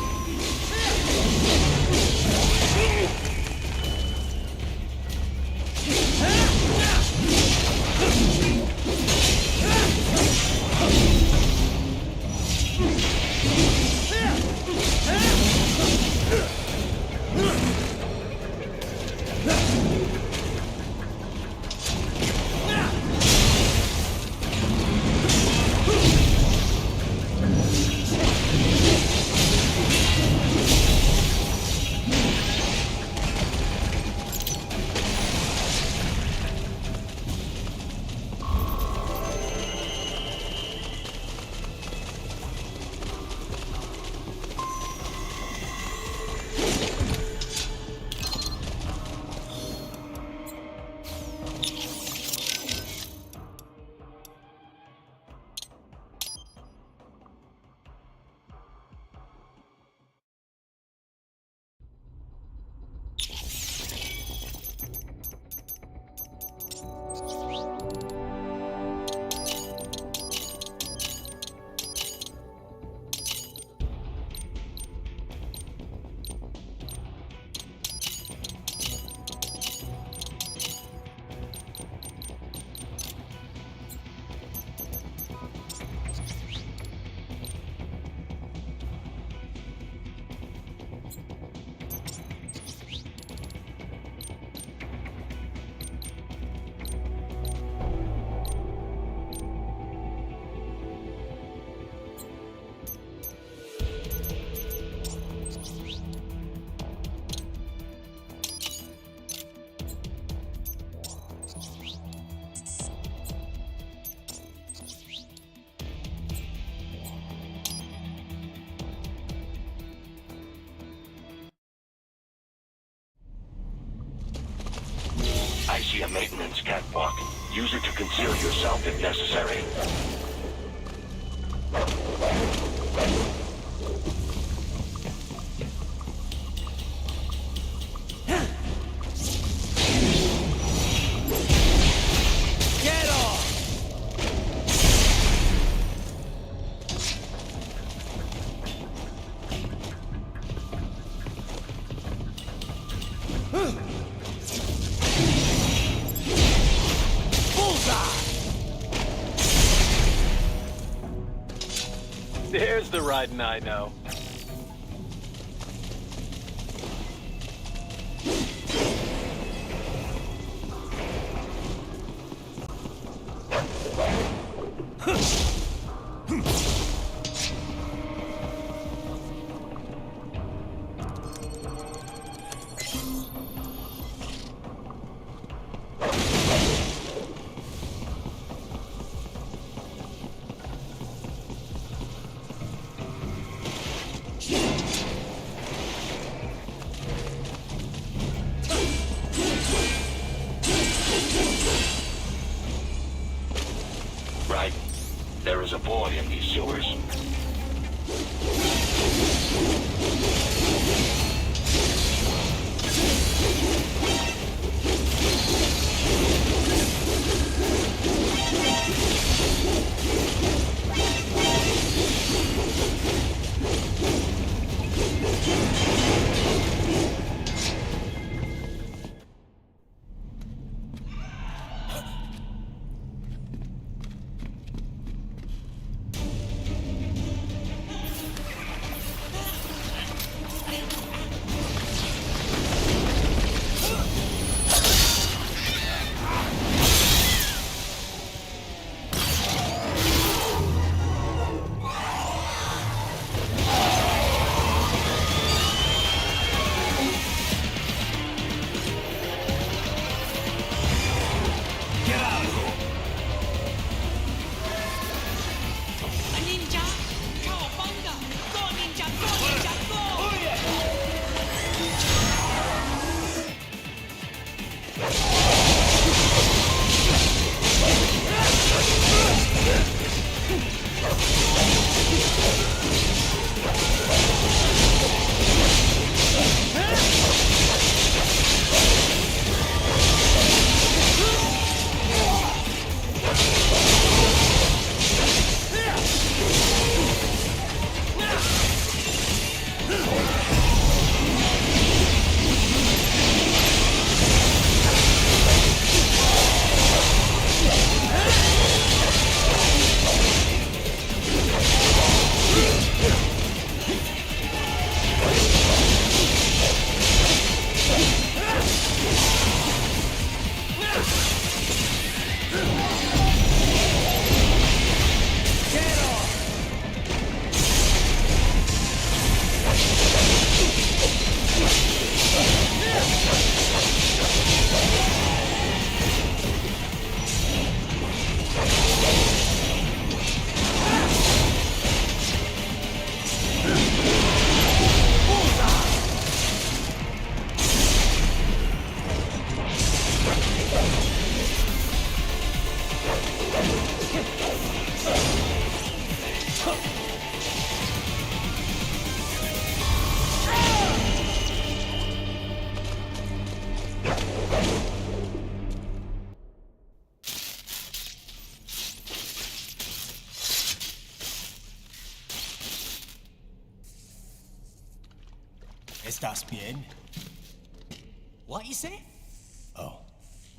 I see a maintenance catwalk. Use it to conceal yourself if necessary. Get off! There's the Raiden I know. Right. There is a boy in these sewers. ¿Estás bien? What you say? Oh.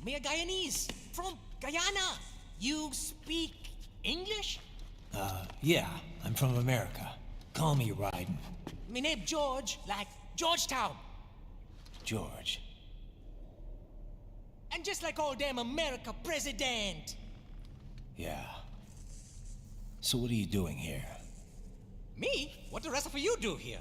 Me a Guyanese from Guyana. You speak English? Yeah, I'm from America. Call me Raiden. Me name George, like Georgetown. George. And just like all damn America president. Yeah. So what are you doing here? Me? What the rest of you do here?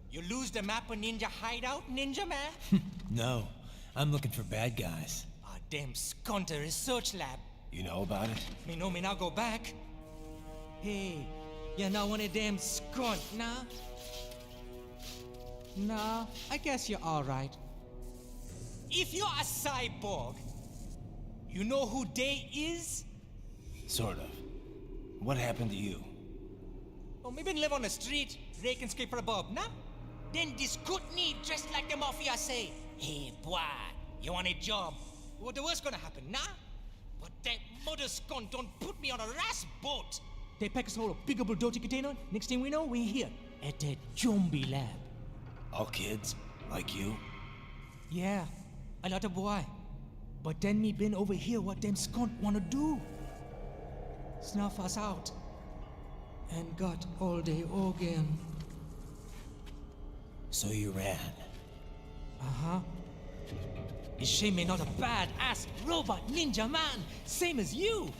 You lose the map of Ninja Hideout, Ninja Man? No, I'm looking for bad guys. Ah, damn Skunter research lab. You know about it? Me know me now go back. Hey, you're not one of them skunt, nah? Nah, I guess you're alright. If you're a cyborg, you know who Day is? Sort of. What happened to you? Oh, maybe live on the street, rake and scrape for a bob, nah? Then this good need dressed like the mafia say, hey boy, you want a job? What the worst gonna happen, nah? But that mother scunt don't put me on a ras boat. They pack us whole a big dirty container. Next thing we know, we're here at that zombie lab. All kids? Like you? Yeah, a lot of boy. But then me been over here what them scunt wanna do. Snuff us out. and got all the organ. So you ran. Uh-huh. Is she may not a bad-ass robot ninja man, same as you?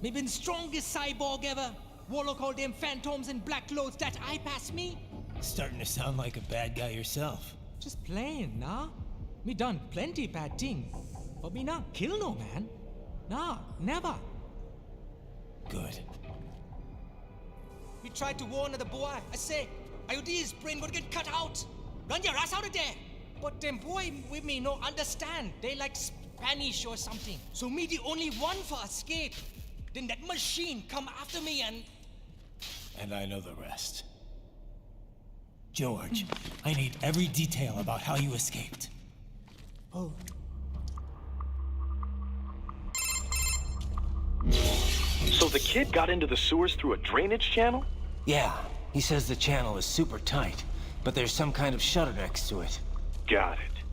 Me been strongest cyborg ever. Warlock all them phantoms in black clothes that eye pass me. Starting to sound like a bad guy yourself. Just plain, nah? Me done plenty bad thing. But me not kill no man. Nah, never. Good. We tried to warn the boy. I say, IOD's brain gonna get cut out. Run your ass out of there. But them boy with me no understand. They like Spanish or something. So me the only one for escape. Then that machine come after me and... And I know the rest. George, I need every detail about how you escaped. Oh. So the kid got into the sewers through a drainage channel? Yeah, he says the channel is super tight, but there's some kind of shutter next to it. Got it.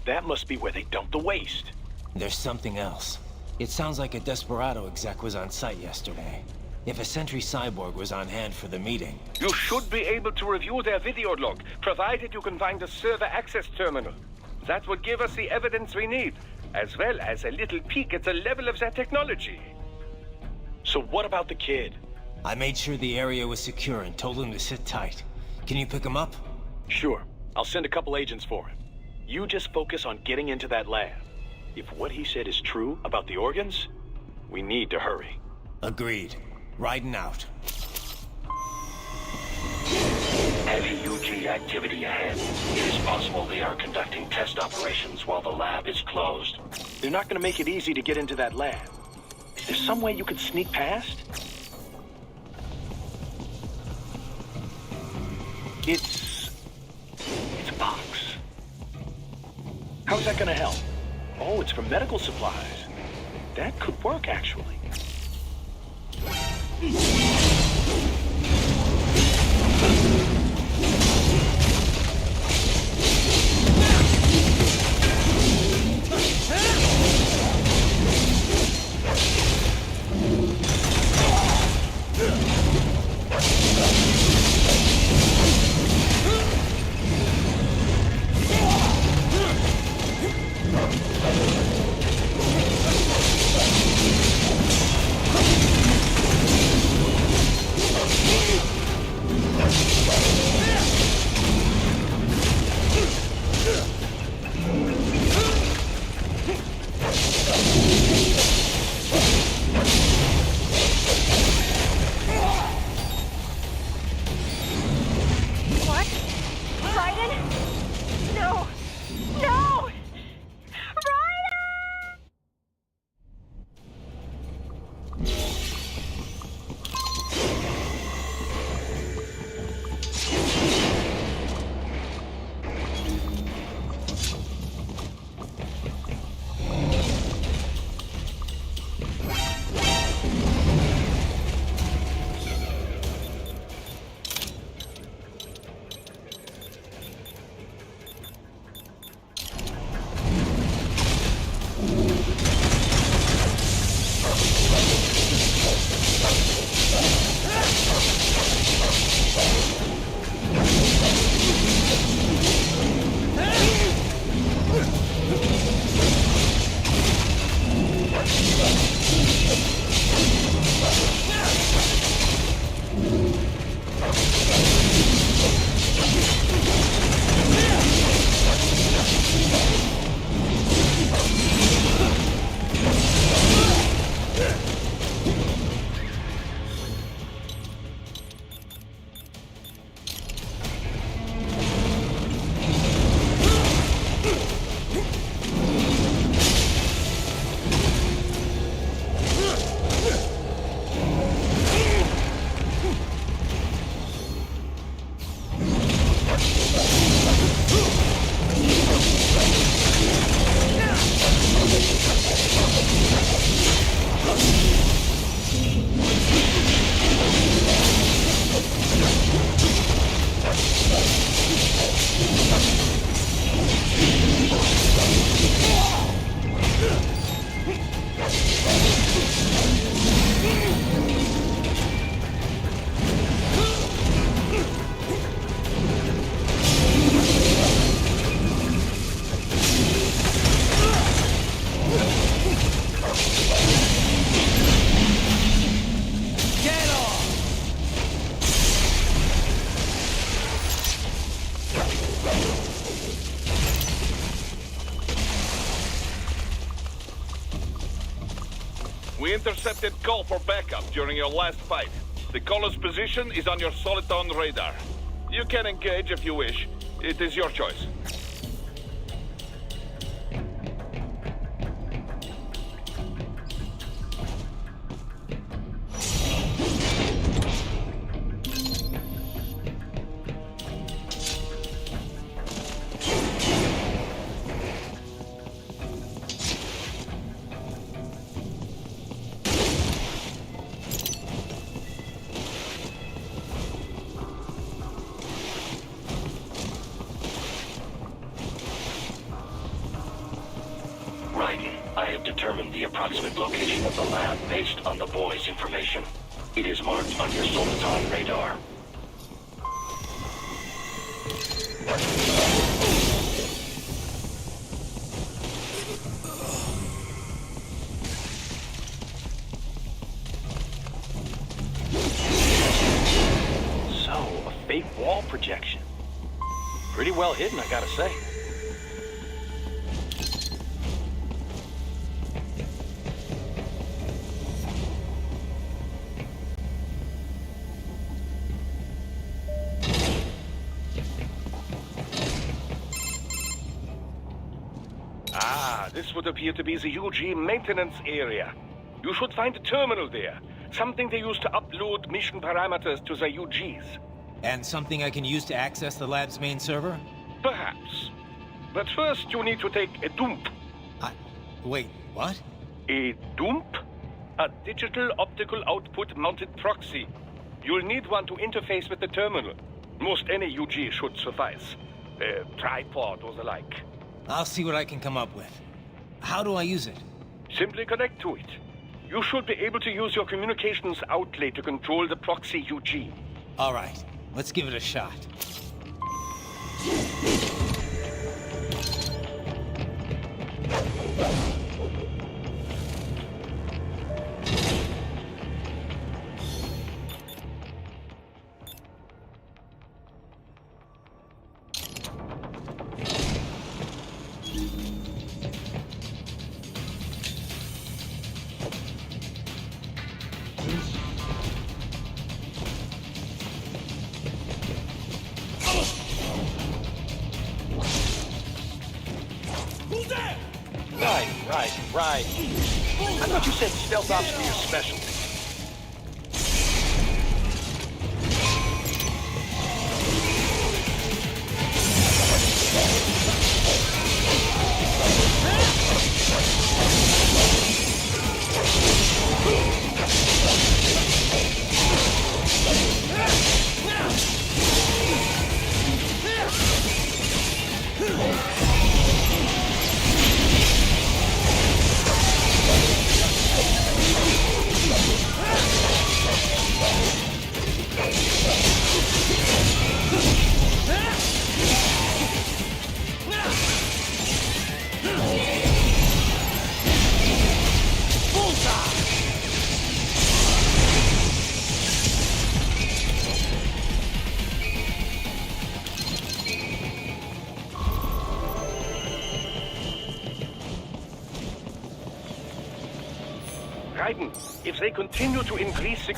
That must be where they dump the waste. There's something else. It sounds like a Desperado exec was on site yesterday. If a Sentry Cyborg was on hand for the meeting... You should be able to review their video log, provided you can find a server access terminal. That would give us the evidence we need, as well as a little peek at the level of their technology. So what about the kid? I made sure the area was secure and told him to sit tight. Can you pick him up? Sure. I'll send a couple agents for him. You just focus on getting into that lab. If what he said is true about the organs, we need to hurry. Agreed. Riding out. Heavy UG activity ahead. It is possible they are conducting test operations while the lab is closed. They're not gonna make it easy to get into that lab. Is there some way you could sneak past? It's a box. How's that gonna help? Oh, it's for medical supplies. That could work, actually. We intercepted call for backup during your last fight. The caller's position is on your Soliton radar. You can engage if you wish. It is your choice. I have determined the approximate location of the lab based on the boy's information. It is marked on your Soliton radar. So, a fake wall projection. Pretty well hidden, I gotta say. This would appear to be the UG maintenance area. You should find a terminal there. Something they use to upload mission parameters to the UGs. And something I can use to access the lab's main server? Perhaps. But first you need to take a dump. Wait, what? A dump? A digital optical output mounted proxy. You'll need one to interface with the terminal. Most any UG should suffice. A tripod or the like. I'll see what I can come up with. How do I use it? Simply connect to it. You should be able to use your communications outlet to control the proxy UG. All right, let's give it a shot. Right. I thought you said stealth ops were your specialty. If they continue to increase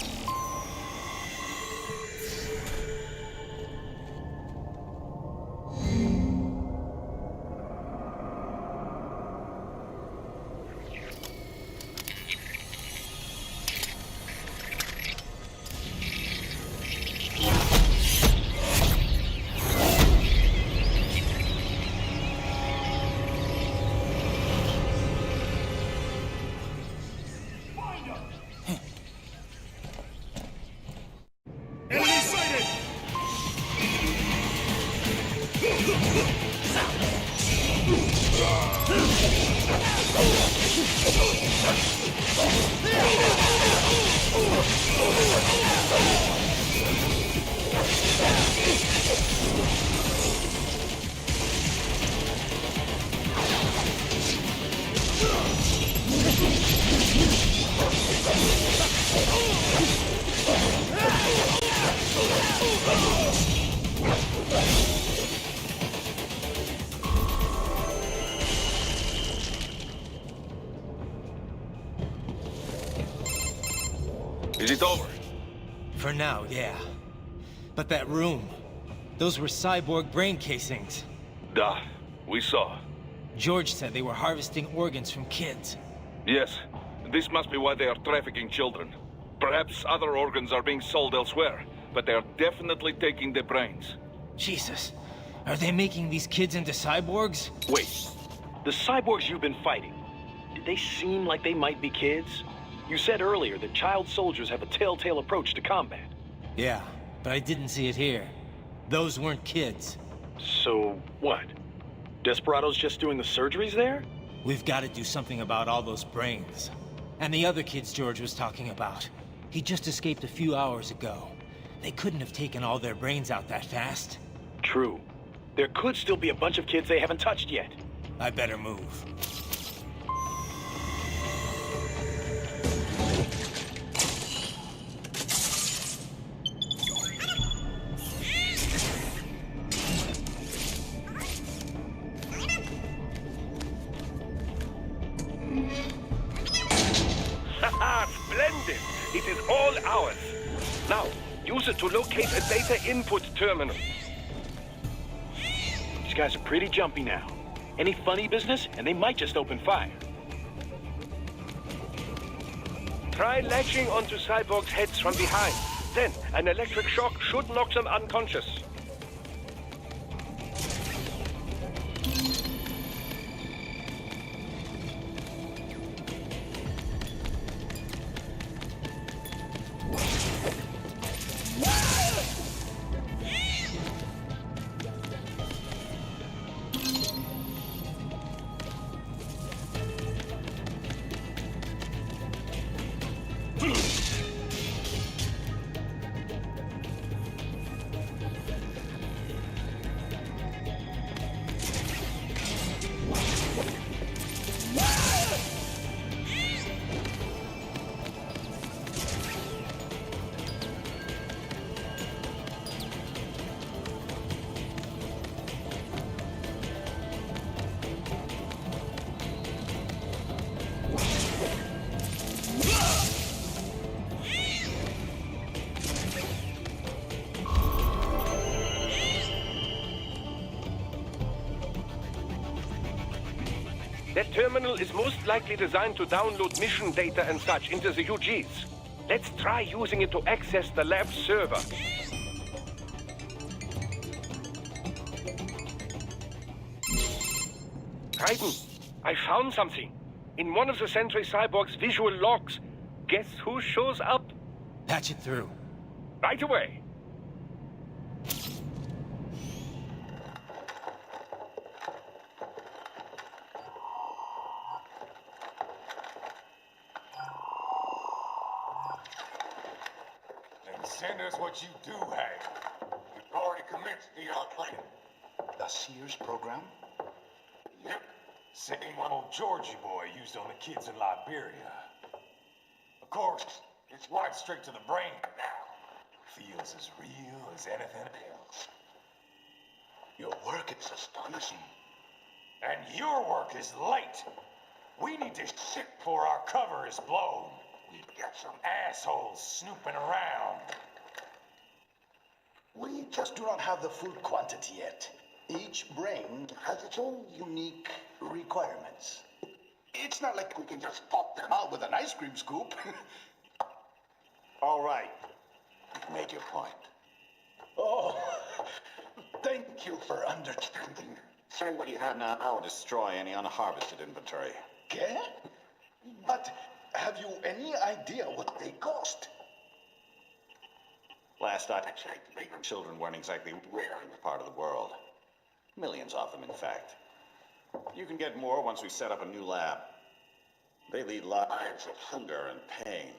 Is it over? For now, yeah. But that room, those were cyborg brain casings. Duh, we saw. George said they were harvesting organs from kids. Yes, this must be why they are trafficking children. Perhaps other organs are being sold elsewhere, but they are definitely taking the brains. Jesus, are they making these kids into cyborgs? Wait, the cyborgs you've been fighting, did they seem like they might be kids? You said earlier that child soldiers have a telltale approach to combat. Yeah, but I didn't see it here. Those weren't kids. So, what? Desperado's just doing the surgeries there? We've got to do something about all those brains. And the other kids George was talking about. He just escaped a few hours ago. They couldn't have taken all their brains out that fast. True. There could still be a bunch of kids they haven't touched yet. I better move. Haha, splendid! It is all ours. Now, use it to locate a data input terminal. These guys are pretty jumpy now. Any funny business, and they might just open fire. Try latching onto cyborgs' heads from behind. Then, an electric shock should knock them unconscious. That terminal is most likely designed to download mission data and such into the UGs. Let's try using it to access the lab server. Titan, I found something. In one of the Sentry Cyborg's visual logs. Guess who shows up? Patch it through. Right away. Send us what you do have. You've already commenced the outplanning. The Sears program? Yep. Same one old Georgie boy used on the kids in Liberia. Of course, it's right straight to the brain now. Feels as real as anything else. Your work is astonishing. And your work is late. We need to ship before our cover is blown. We've got some assholes snooping around. We just do not have the full quantity yet. Each brain has its own unique requirements. It's not like we can just pop them out with an ice cream scoop. All right. You've made your point. Oh, thank you for understanding. Send what you have now or destroy any unharvested inventory. Okay? But have you any idea what they cost? Last I checked, children weren't exactly rare in the part of the world. Millions of them, in fact. You can get more once we set up a new lab. They lead lives of hunger and pain.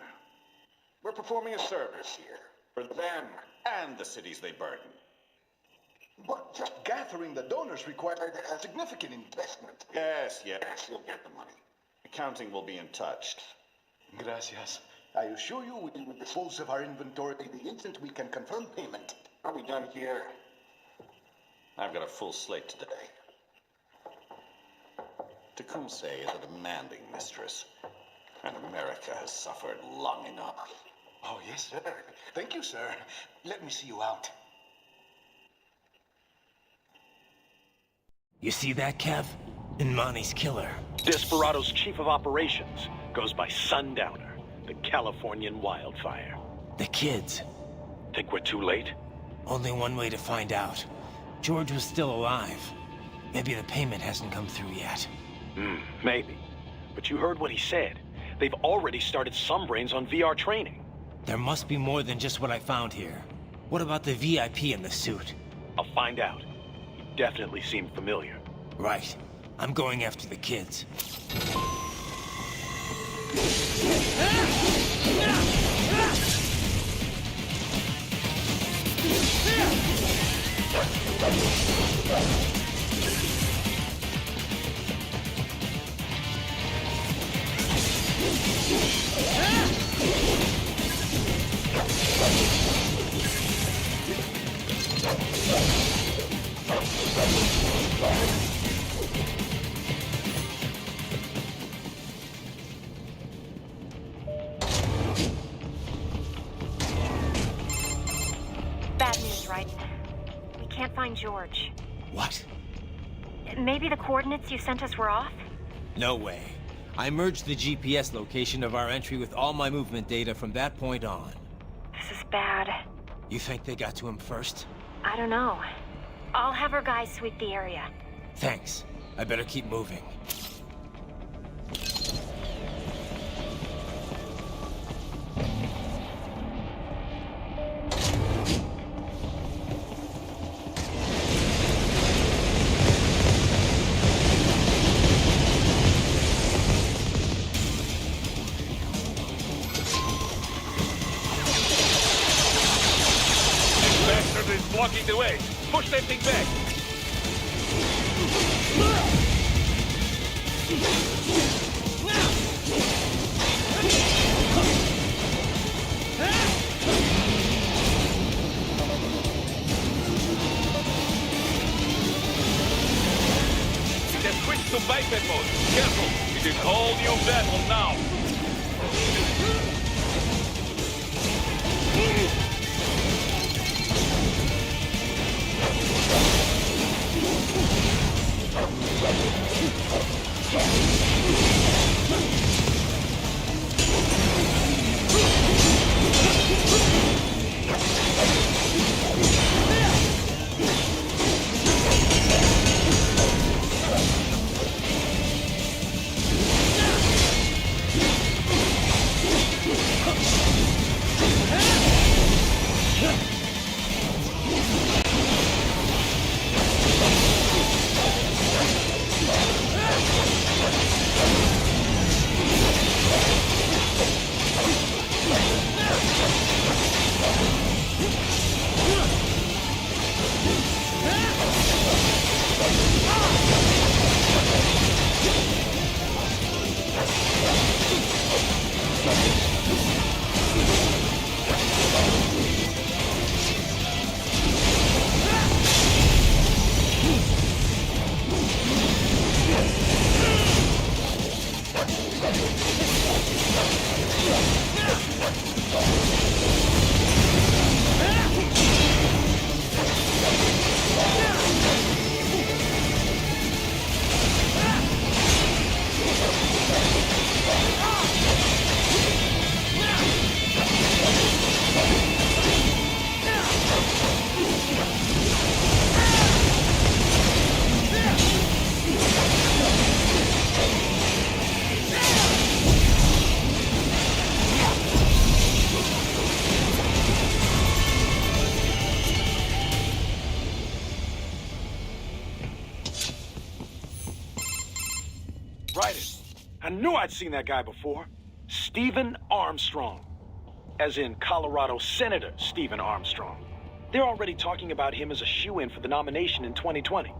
We're performing a service here for them and the cities they burden. But just gathering the donors required a significant investment. Yes, you'll get the money. Accounting will be in touch. Gracias. I assure you we will dispose of our inventory the instant we can confirm payment. Are we done here? I've got a full slate today. Tecumseh is a demanding mistress, and America has suffered long enough. Oh, yes, sir. Thank you, sir. Let me see you out. You see that, Kev? Imani's killer. Desperado's chief of operations goes by Sundowner, the Californian wildfire. The kids. Think we're too late? Only one way to find out. George was still alive. Maybe the payment hasn't come through yet. Maybe. But you heard what he said. They've already started some brains on VR training. There must be more than just what I found here. What about the VIP in the suit? I'll find out. He definitely seemed familiar. Right. I'm going after the kids. Bad news, right? We can't find George. What? Maybe the coordinates you sent us were off? No way. I merged the GPS location of our entry with all my movement data from that point on. This is bad. You think they got to him first? I don't know. I'll have our guys sweep the area. Thanks. I better keep moving. Is blocking the way. Push that thing back. It has switched to biped mode. Careful. It is all new battle now. I knew I'd seen that guy before. Stephen Armstrong. As in Colorado Senator Stephen Armstrong. They're already talking about him as a shoo-in for the nomination in 2020.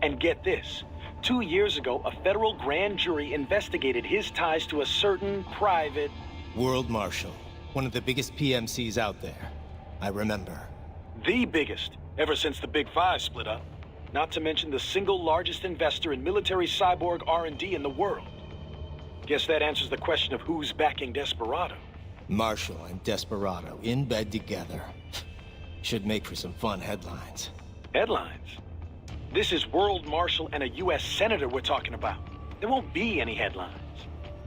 And get this. 2 years ago, a federal grand jury investigated his ties to a certain private... World Marshal. One of the biggest PMCs out there. I remember. The biggest, ever since the Big Five split up. Not to mention the single largest investor in military cyborg R&D in the world. Guess that answers the question of who's backing Desperado. Marshall and Desperado in bed together. Should make for some fun headlines. Headlines? This is World Marshal and a U.S. Senator we're talking about. There won't be any headlines.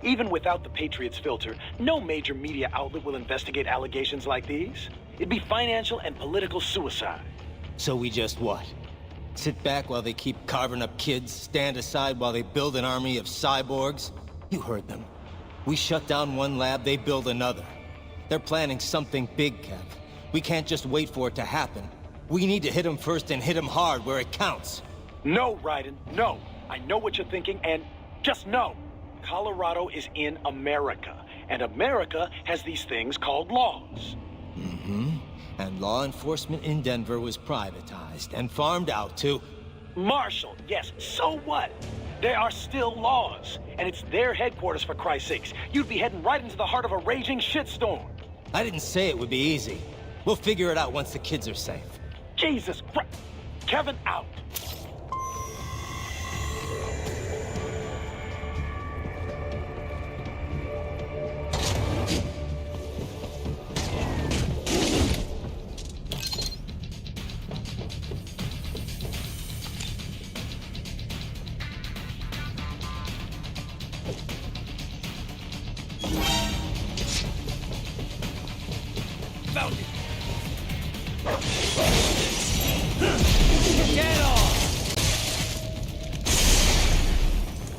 Even without the Patriots filter, no major media outlet will investigate allegations like these. It'd be financial and political suicide. So we just what? Sit back while they keep carving up kids, stand aside while they build an army of cyborgs? You heard them. We shut down one lab, they build another. They're planning something big, Kev. We can't just wait for it to happen. We need to hit them first and hit them hard where it counts. No, Raiden, no. I know what you're thinking, and just no. Colorado is in America, and America has these things called laws. Mm-hmm. And law enforcement in Denver was privatized and farmed out to... Marshall, yes, so what? There are still laws, and it's their headquarters, for Christ's sakes. You'd be heading right into the heart of a raging shitstorm. I didn't say it would be easy. We'll figure it out once the kids are safe. Jesus Christ. Kevin out. Found it! Get off!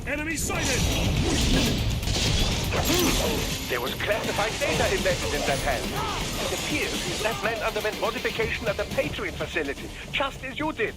Enemy sighted! There was classified data embedded in that hand. It appears that man underwent modification at the Patriot facility, just as you did.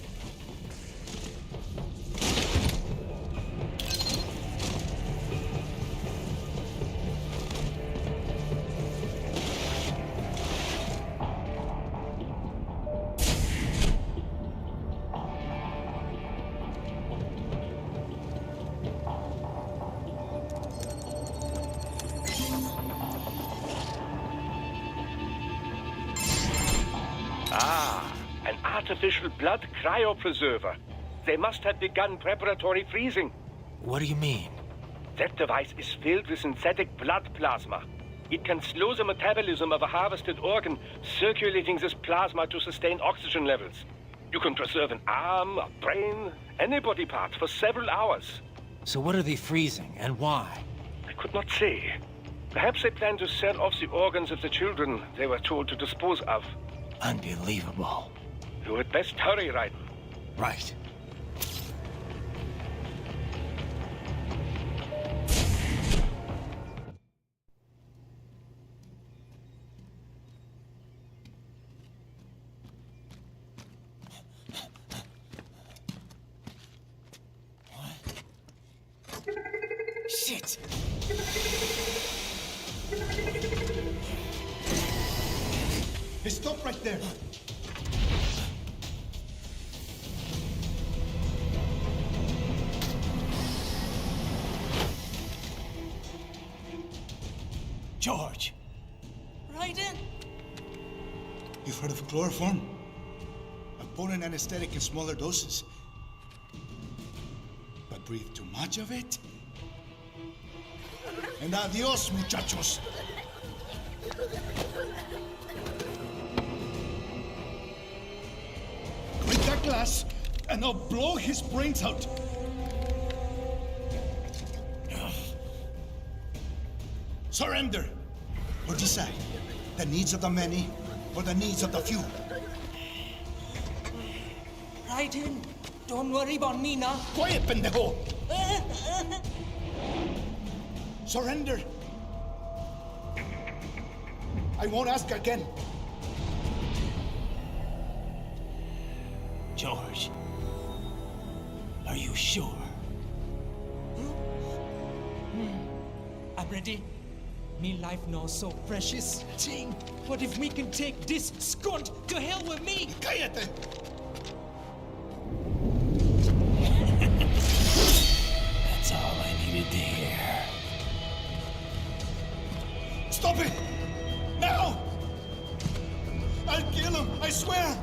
An artificial blood cryopreserver. They must have begun preparatory freezing. What do you mean? That device is filled with synthetic blood plasma. It can slow the metabolism of a harvested organ, circulating this plasma to sustain oxygen levels. You can preserve an arm, a brain, any body part for several hours. So what are they freezing, and why? I could not say. Perhaps they plan to sell off the organs of the children they were told to dispose of. Unbelievable. You had best hurry, Raiden. Right. Shit! Hey, stop right there! George! Raiden! You've heard of chloroform? A potent anesthetic in smaller doses. But breathe too much of it? And adios, muchachos! Break that glass, and I'll blow his brains out! Surrender! Or decide, the needs of the many, or the needs of the few. Raiden, don't worry about me now. Quiet, pendejo! Surrender! I won't ask again. George, are you sure? I'm ready. Me life now so precious. Ting, what if we can take this skunt to hell with me? Cállate! That's all I needed to hear. Stop it! Now! I'll kill him, I swear!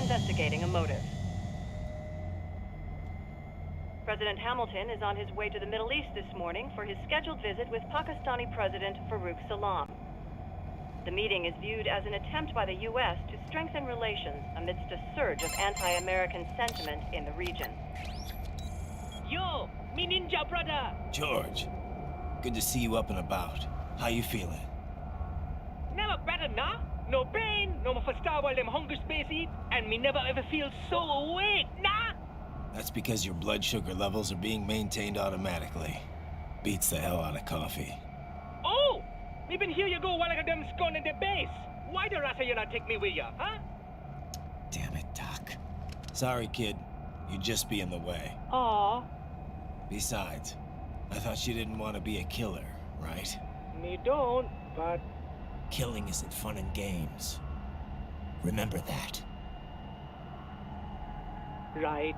investigating a motive. President Hamilton is on his way to the Middle East this morning for his scheduled visit with Pakistani President Farouk Salam. The meeting is viewed as an attempt by the U.S. to strengthen relations amidst a surge of anti-American sentiment in the region. Yo, me ninja brother! George, good to see you up and about. How you feeling? Never better, nah? No pain, no more star while them hunger space eat, and me never ever feel so awake, nah? That's because your blood sugar levels are being maintained automatically. Beats the hell out of coffee. Oh! Me been here you go while I got them scone in the base. Why the rasta you not take me with ya, huh? Damn it, Doc. Sorry, kid. You'd just be in the way. Aw. Besides, I thought you didn't want to be a killer, right? Me don't, but... Killing isn't fun and games. Remember that. Right.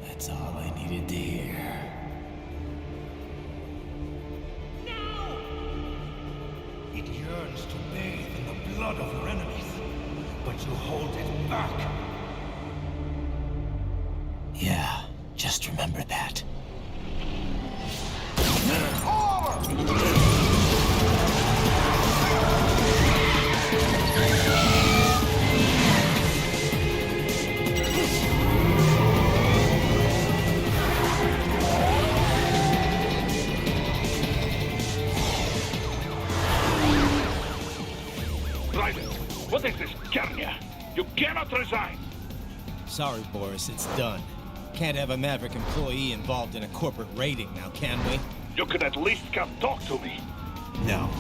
That's all I needed to hear. It yearns to bathe in the blood of your enemies, but you hold it back. Yeah, just remember that. What is this, Kernia? You cannot resign! Sorry, Boris, it's done. Can't have a Maverick employee involved in a corporate raiding now, can we? You could at least come talk to me. No.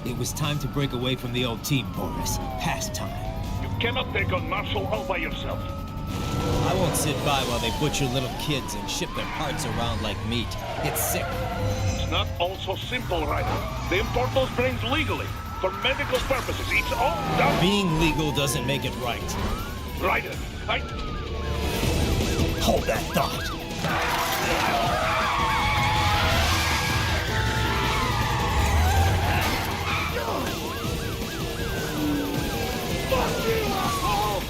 It was time to break away from the old team, Boris. Past time. You cannot take on Marshall all by yourself. I won't sit by while they butcher little kids and ship their parts around like meat. It's sick. It's not all so simple, Ryder. They import those brains legally. For medical purposes, it's all done. Being legal doesn't make it right. Ryder, Hold that thought. Fuck you, asshole!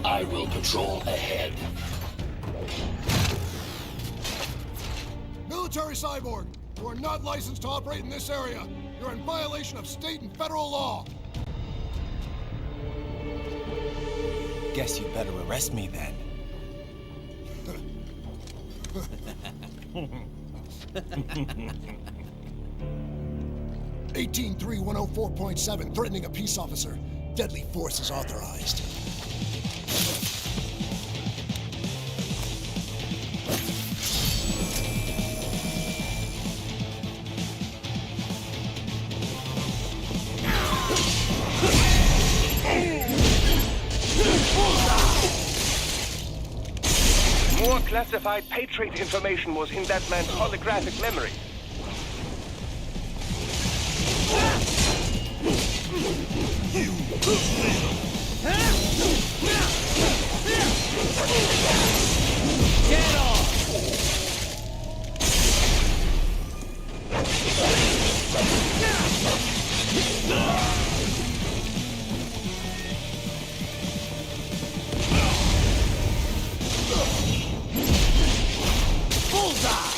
I will patrol ahead. Military cyborg, you are not licensed to operate in this area. You're in violation of state and federal law. Guess you better arrest me then. 183-104.7, threatening a peace officer. Deadly force is authorized. More classified Patriot information was in that man's holographic memory. Get off! Bullseye!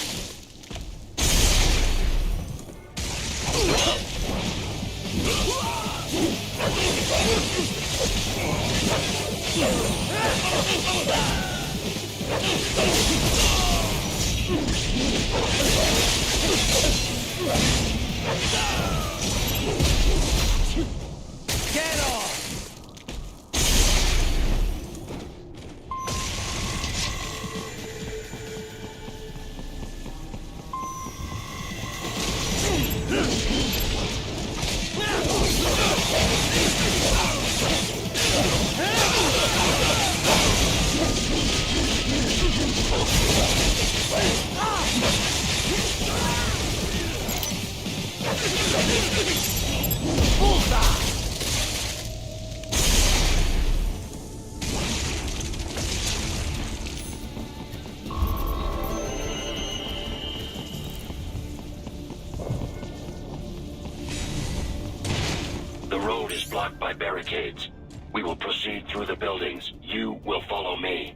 road is blocked by barricades. We will proceed through the buildings. You will follow me.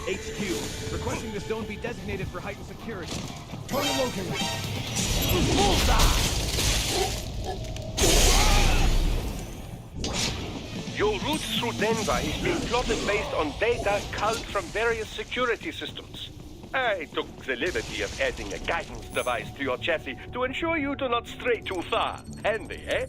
HQ, requesting the zone be designated for heightened security. Target located. Bullseye! Your route through Denver is being plotted based on data culled from various security systems. I took the liberty of adding a guidance device to your chassis to ensure you do not stray too far. Handy, eh?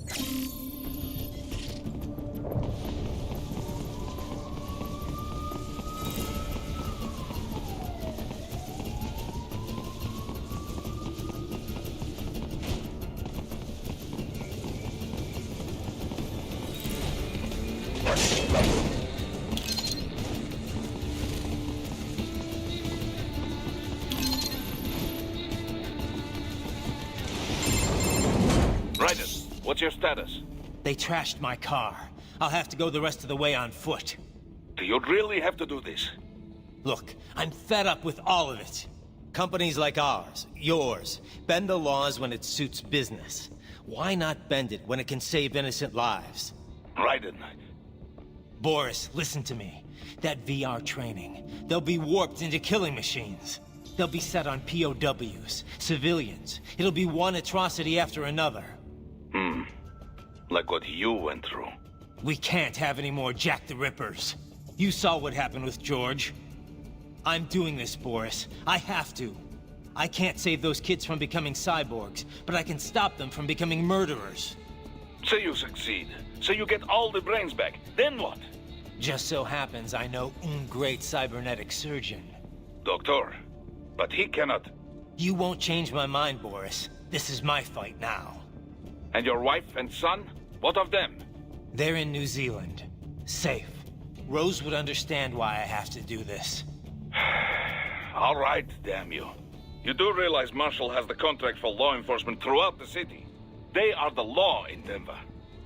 Raiden, what's your status? They trashed my car. I'll have to go the rest of the way on foot. Do you really have to do this? Look, I'm fed up with all of it. Companies like ours, yours, bend the laws when it suits business. Why not bend it when it can save innocent lives? Raiden. Boris, listen to me. That VR training, they'll be warped into killing machines. They'll be set on POWs, civilians. It'll be one atrocity after another. Like what you went through. We can't have any more Jack the Rippers. You saw what happened with George. I'm doing this, Boris. I have to. I can't save those kids from becoming cyborgs, but I can stop them from becoming murderers. Say you succeed. Say you get all the brains back. Then what? Just so happens I know un great cybernetic surgeon. Doctor. But he cannot. You won't change my mind, Boris. This is my fight now. And your wife and son? What of them? They're in New Zealand. Safe. Rose would understand why I have to do this. All right, damn you. You do realize Marshall has the contract for law enforcement throughout the city. They are the law in Denver.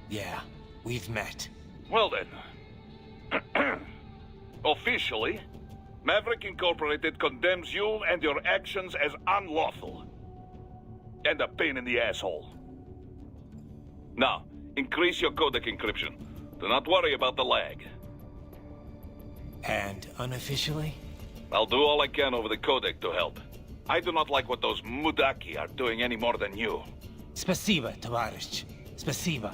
Yeah, we've met. Well then. Officially, Maverick Incorporated condemns you and your actions as unlawful. And a pain in the asshole. Now, increase your codec encryption. Do not worry about the lag. And unofficially? I'll do all I can over the codec to help. I do not like what those Mudaki are doing any more than you. Спасибо, товарищ. Спасибо.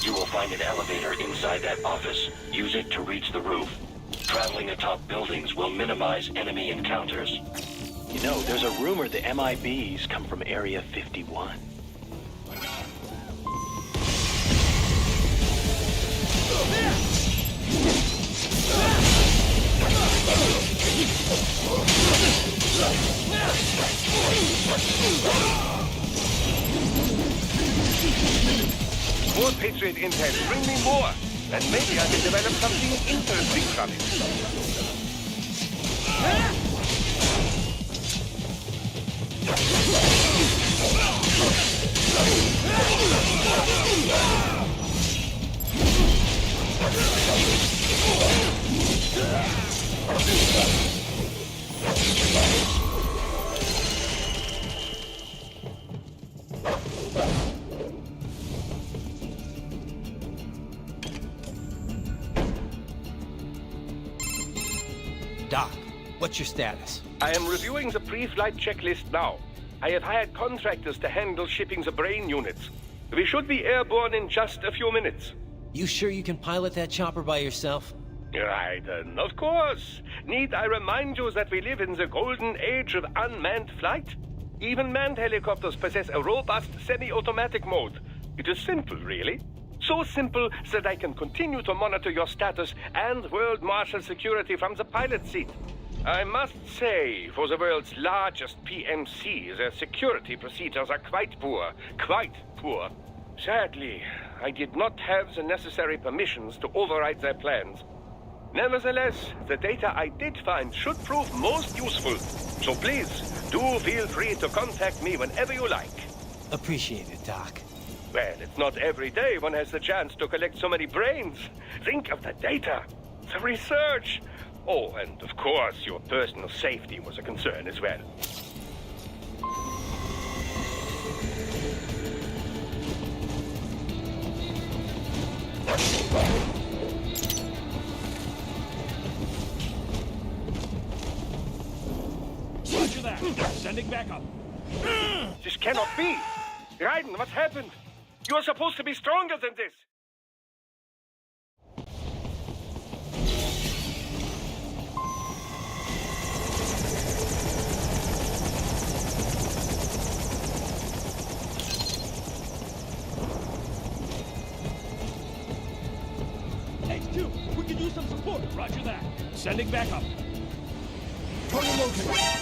You will find an elevator inside that office. Use it to reach the roof. Traveling atop buildings will minimize enemy encounters. You know, there's a rumor the MIBs come from Area 51. More Patriot intel. Bring me more. And maybe I can develop something interesting from it. Doc, what's your status? I am reviewing the pre-flight checklist now. I have hired contractors to handle shipping the brain units. We should be airborne in just a few minutes. You sure you can pilot that chopper by yourself? Raiden, of course. Need I remind you that we live in the golden age of unmanned flight? Even manned helicopters possess a robust semi-automatic mode. It is simple, really. So simple that I can continue to monitor your status and world marshal security from the pilot seat. I must say, for the world's largest PMC, their security procedures are quite poor. Quite poor. Sadly, I did not have the necessary permissions to override their plans. Nevertheless, the data I did find should prove most useful. So please, do feel free to contact me whenever you like. Appreciate it, Doc. Well, it's not every day one has the chance to collect so many brains. Think of the data, the research. Oh, and of course, your personal safety was a concern as well. Roger that. Sending back up. This cannot be. Raiden, what's happened? You are supposed to be stronger than this. HQ, we can use some support. Roger that. Sending back up. Target located.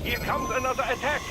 Here comes another attack!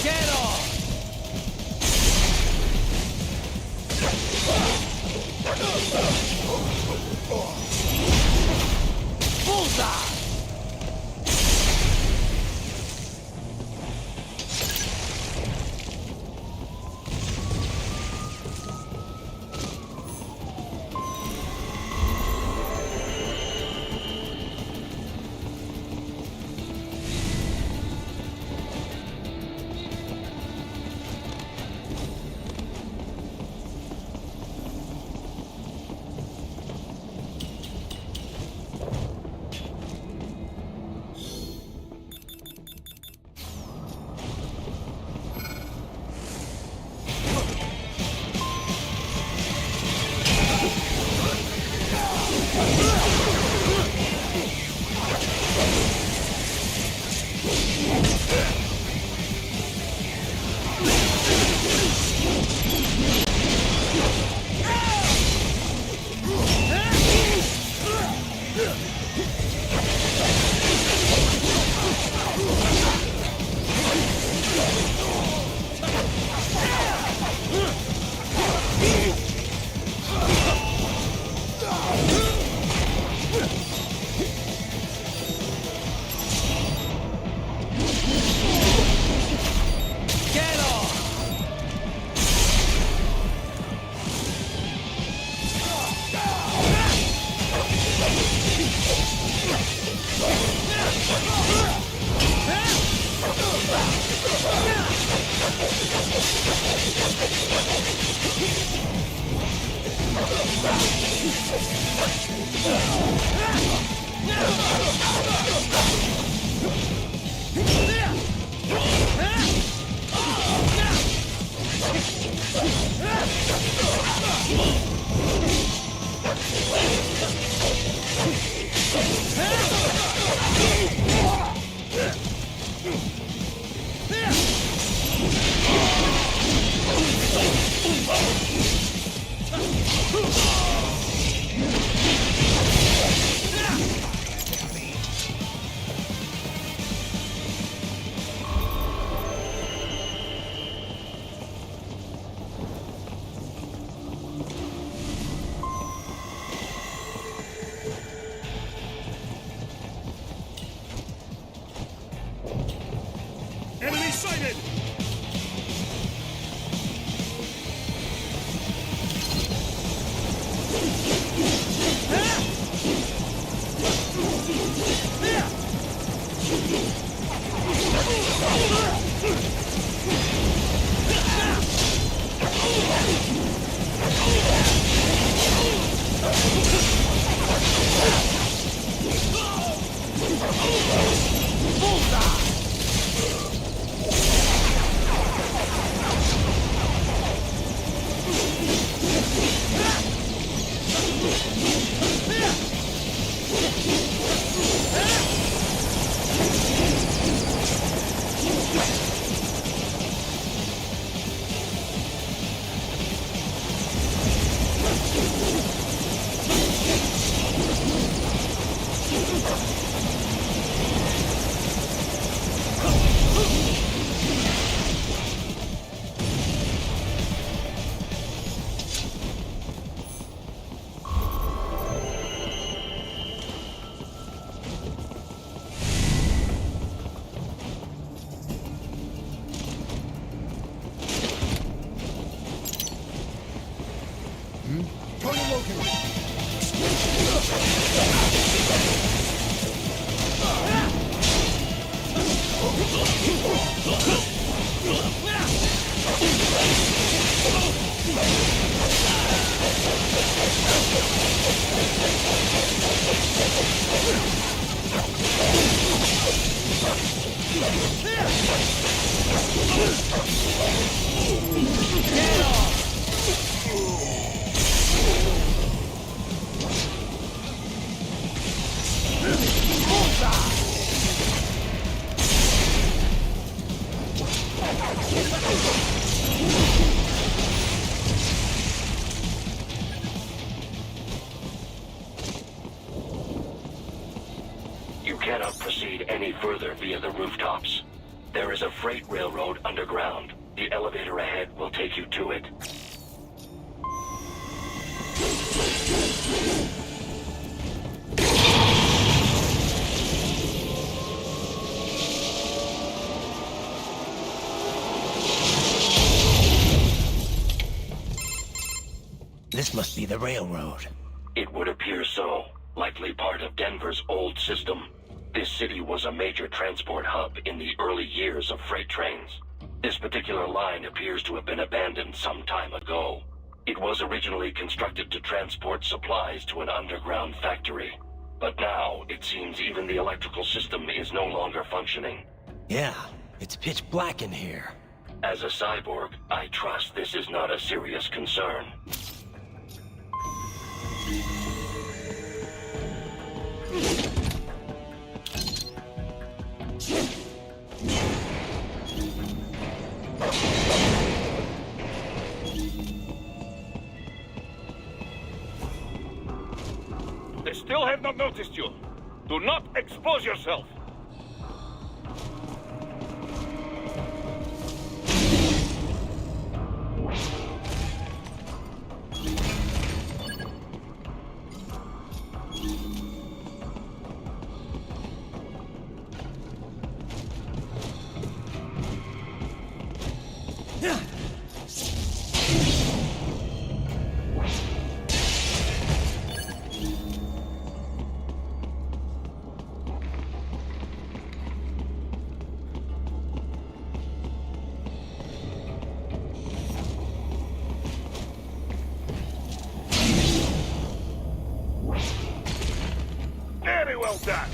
Get off! Bullseye! Enemy sighted! cannot proceed any further via the rooftops. There is a freight railroad underground. The elevator ahead will take you to it. This must be the railroad. It would appear so. Likely part of Denver's old system. This city was a major transport hub in the early years of freight trains. This particular line appears to have been abandoned some time ago. It was originally constructed to transport supplies to an underground factory. But now, it seems even the electrical system is no longer functioning. Yeah, it's pitch black in here. As a cyborg, I trust this is not a serious concern. They still have not noticed you. Do not expose yourself. Very well done.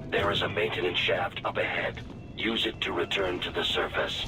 There is a maintenance shaft up ahead. Use it to return to the surface.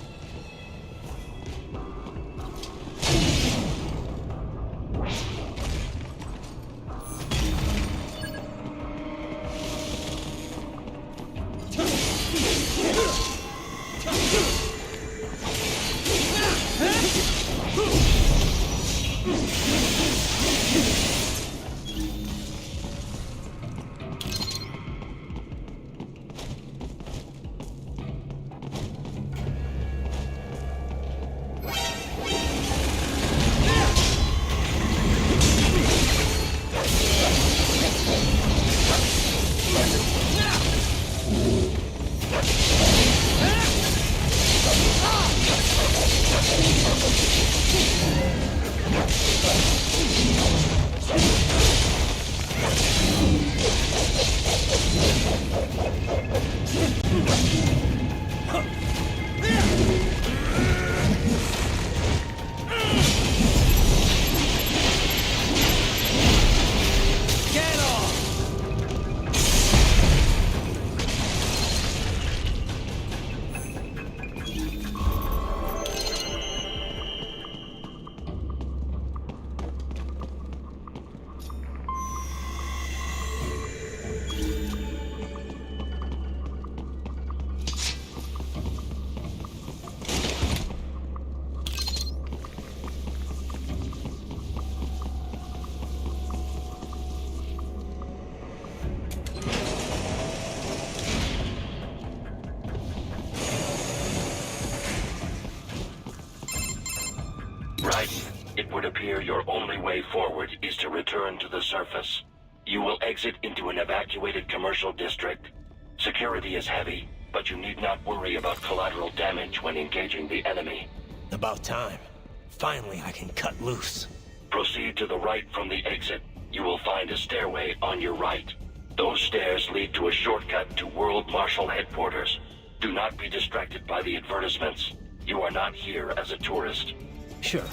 would appear your only way forward is to return to the surface. You will exit into an evacuated commercial district. Security is heavy, but you need not worry about collateral damage when engaging the enemy. About time. Finally, I can cut loose. Proceed to the right from the exit. You will find a stairway on your right. Those stairs lead to a shortcut to World Marshal Headquarters. Do not be distracted by the advertisements. You are not here as a tourist. Sure.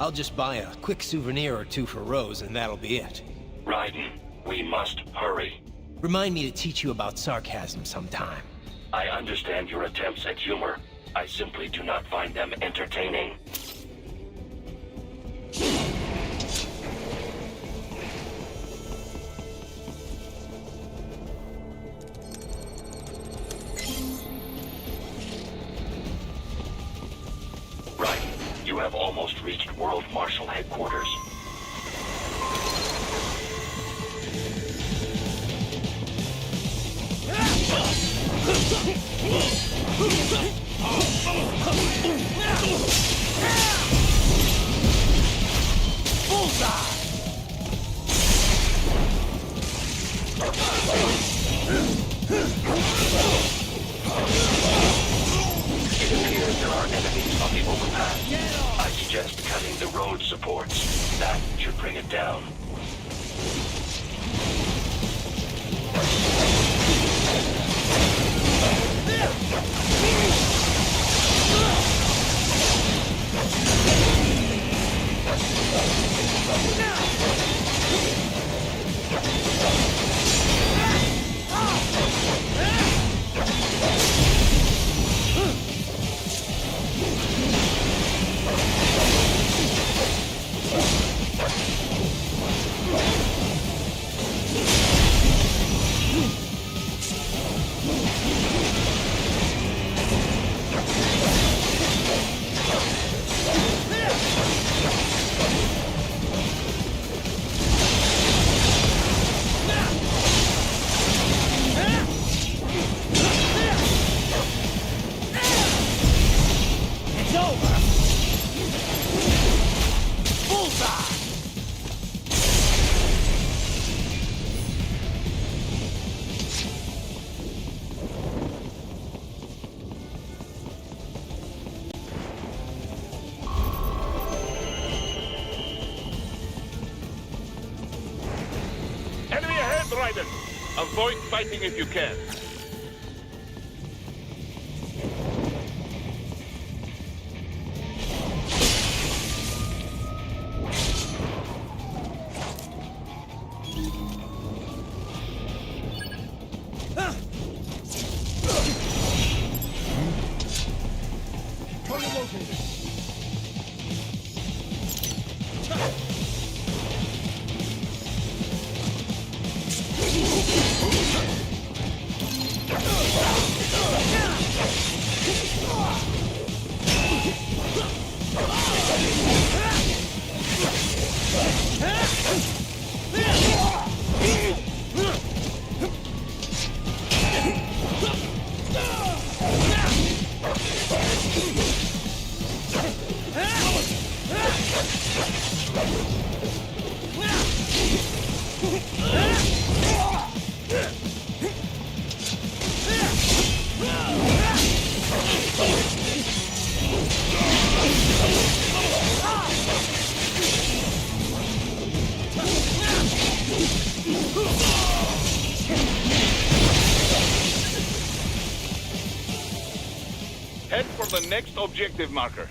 I'll just buy a quick souvenir or two for Rose, and that'll be it. Raiden, we must hurry. Remind me to teach you about sarcasm sometime. I understand your attempts at humor. I simply do not find them entertaining. Right. You have almost reached World Marshal Headquarters. It appears there are enemies on the overpass. I suggest cutting the road supports. That should bring it down. Enemy ahead, Raiden! Avoid fighting if you can. Target located. Head for the next objective marker.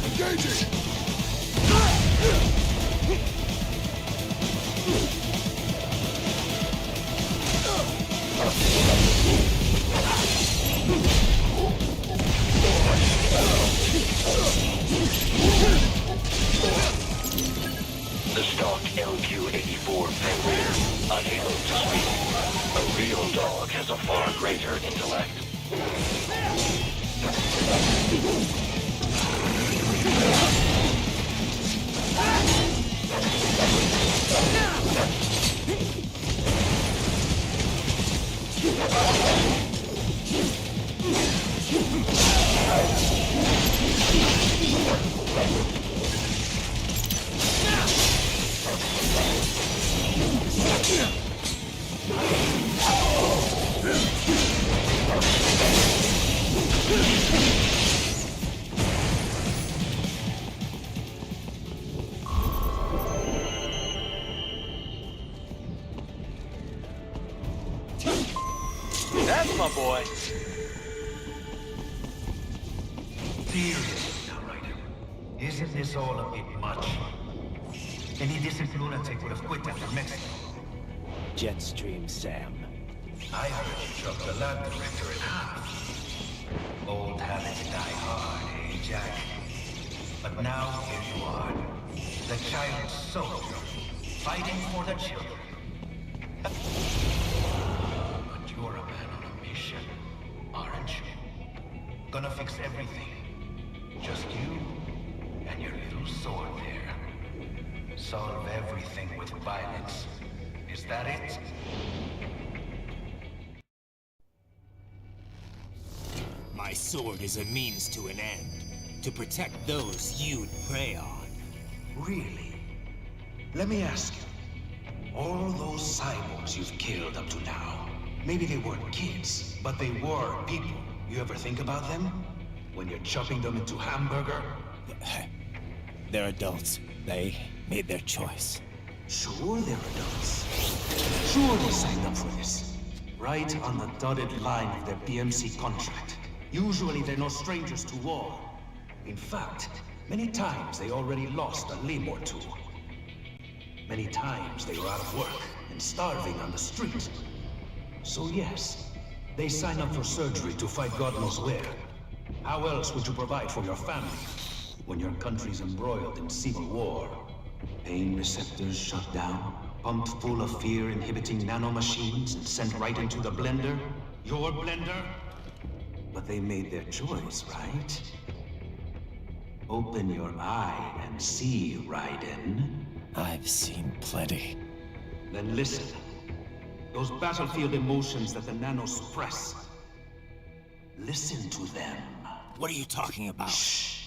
Engaging! dog has a far greater intellect. That's my boy. Seriously now, Ryder. Isn't this all a bit much? Any decent lunatic would have quit after Mexico. Jetstream, Sam. I heard you chopped the lab director in half. Old habits die hard, eh, Jack? But now here you are. The child soldier, fighting for the children. But you're a man on a mission, aren't you? Gonna fix everything. Just you and your little sword there. Solve everything with violence. Is that it? My sword is a means to an end. To protect those you'd prey on. Really? Let me ask you. All those cyborgs you've killed up to now, maybe they weren't kids, but they were people. You ever think about them? When you're chopping them into hamburger? They're adults. They made their choice. Sure they're adults. Sure they signed up for this. Right on the dotted line of their BMC contract. Usually they're no strangers to war. In fact, many times they already lost a limb or two. Many times they were out of work and starving on the street. So yes, they sign up for surgery to fight God knows where. How else would you provide for your family when your country's embroiled in civil war? Pain receptors shut down, pumped full of fear-inhibiting nanomachines and sent right into the blender? Your blender? But they made their choice, right? Open your eye and see, Raiden. I've seen plenty. Then listen. Those battlefield emotions that the nanos suppress. Listen to them. What are you talking about? Shh.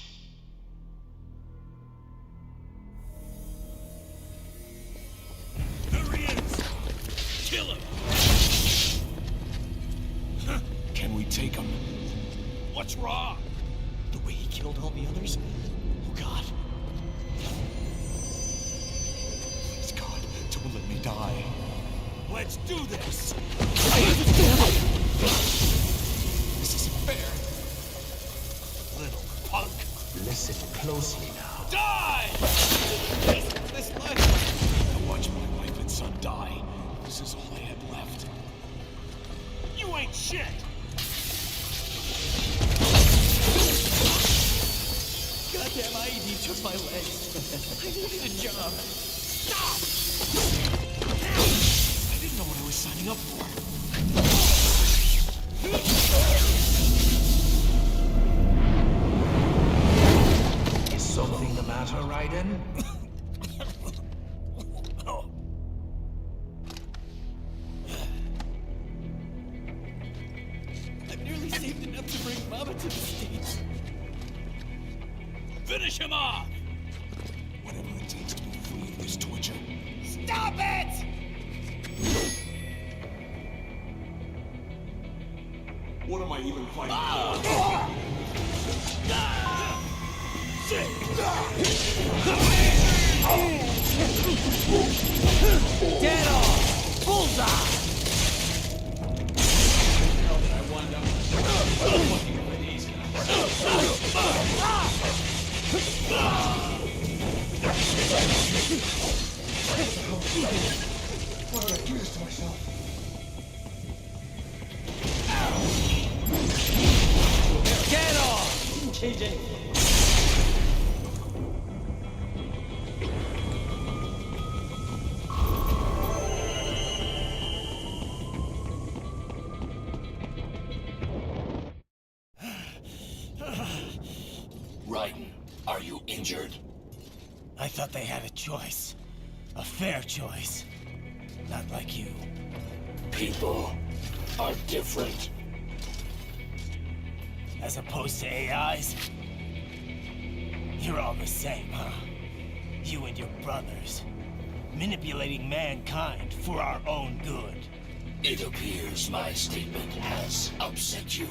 There he is! Kill him! Can we take him? What's wrong? The way he killed all the others? Oh, God. Please, God, don't let me die. Let's do this! This isn't fair. Little punk! Listen closely now. Die! This life! I watched my wife and son die. This is all I had left. You ain't shit! Goddamn IED took my legs. I needed a job. Stop! I didn't know what I was signing up for. Is something the matter, Raiden? I've nearly saved enough to bring Mama to the States. Finish him off! Whatever it takes to be free of this torture. Stop it! What am I even fighting for? Dead on! Bullseye! I wound up looking for these Why did I do this to myself? Get on! KJ! Are you injured? I thought they had a choice. A fair choice. Not like you. People are different. As opposed to AIs? You're all the same, huh? You and your brothers. Manipulating mankind for our own good. It appears my statement has upset you.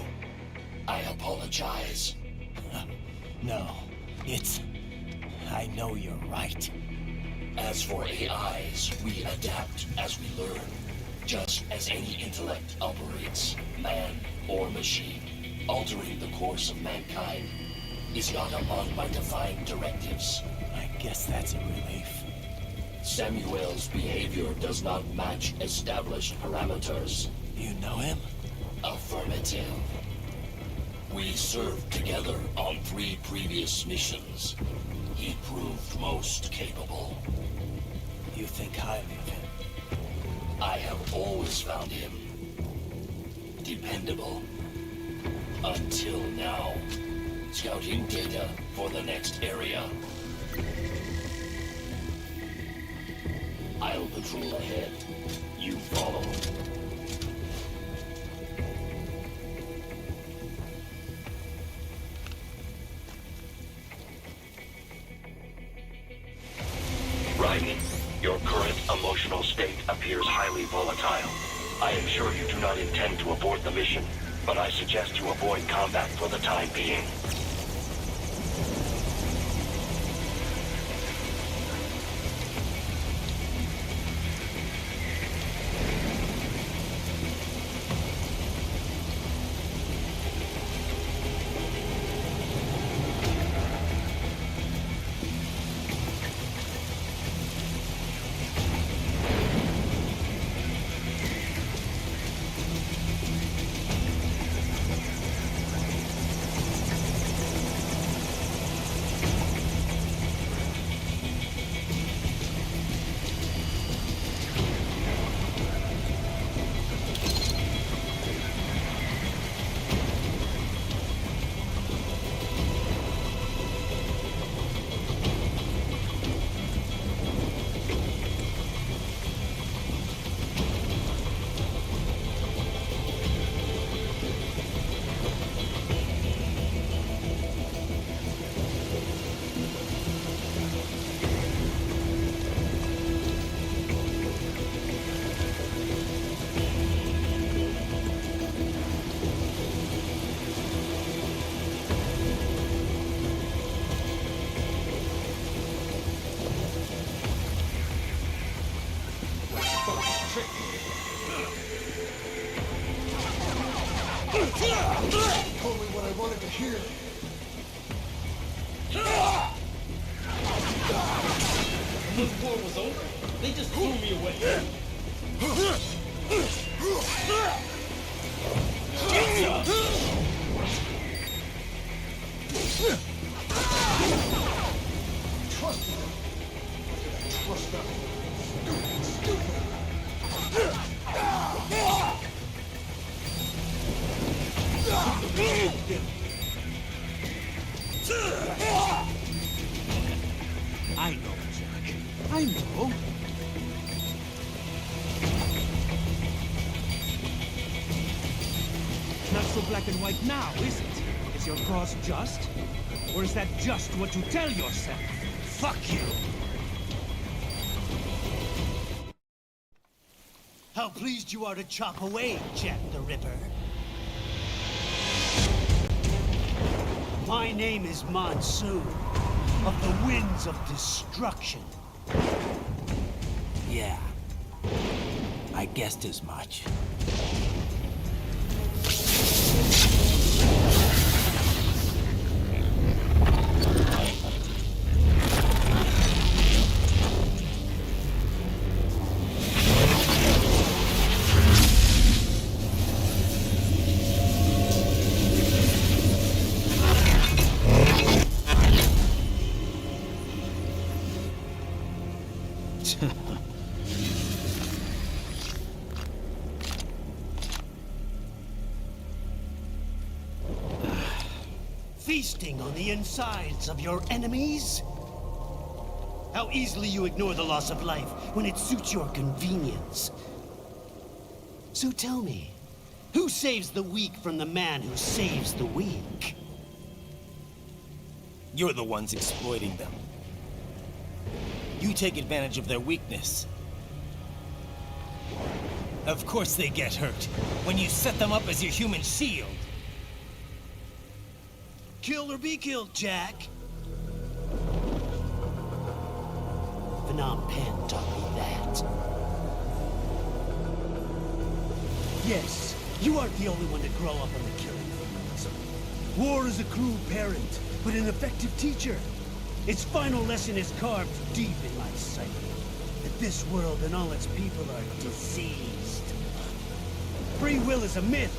I apologize. No, it's... I know you're right. As for AIs, we adapt as we learn. Just as any intellect operates, man or machine. Altering the course of mankind is not among my defined directives. I guess that's a relief. Samuel's behavior does not match established parameters. You know him? Affirmative. We served together on 3 previous missions. He proved most capable. You think highly of him? I have always found him dependable. Until now. Scouting data for the next area. I'll patrol ahead. You follow. Raiden, your current emotional state appears highly volatile. I am sure you do not intend to abort the mission, but I suggest you avoid combat for the time being. Told me what I wanted to hear. When the war was over, they just threw me away. Trust me. Trust them. Stupid. I know, Jack. I know. Not so black and white now, is it? Is your cause just? Or is that just what you tell yourself? Fuck you! How pleased you are to chop away, Jack the Ripper. My name is Monsoon, of the Winds of Destruction. Yeah. I guessed as much. Feasting on the insides of your enemies? How easily you ignore the loss of life when it suits your convenience. So tell me, who saves the weak from the man who saves the weak? You're the ones exploiting them. You take advantage of their weakness. Of course they get hurt when you set them up as your human shield. Kill or be killed, Jack. Phnom Penh taught me that. Yes, you aren't the only one to grow up on the killing fields. War is a cruel parent, but an effective teacher. Its final lesson is carved deep in my psyche. That this world and all its people are diseased. Free will is a myth.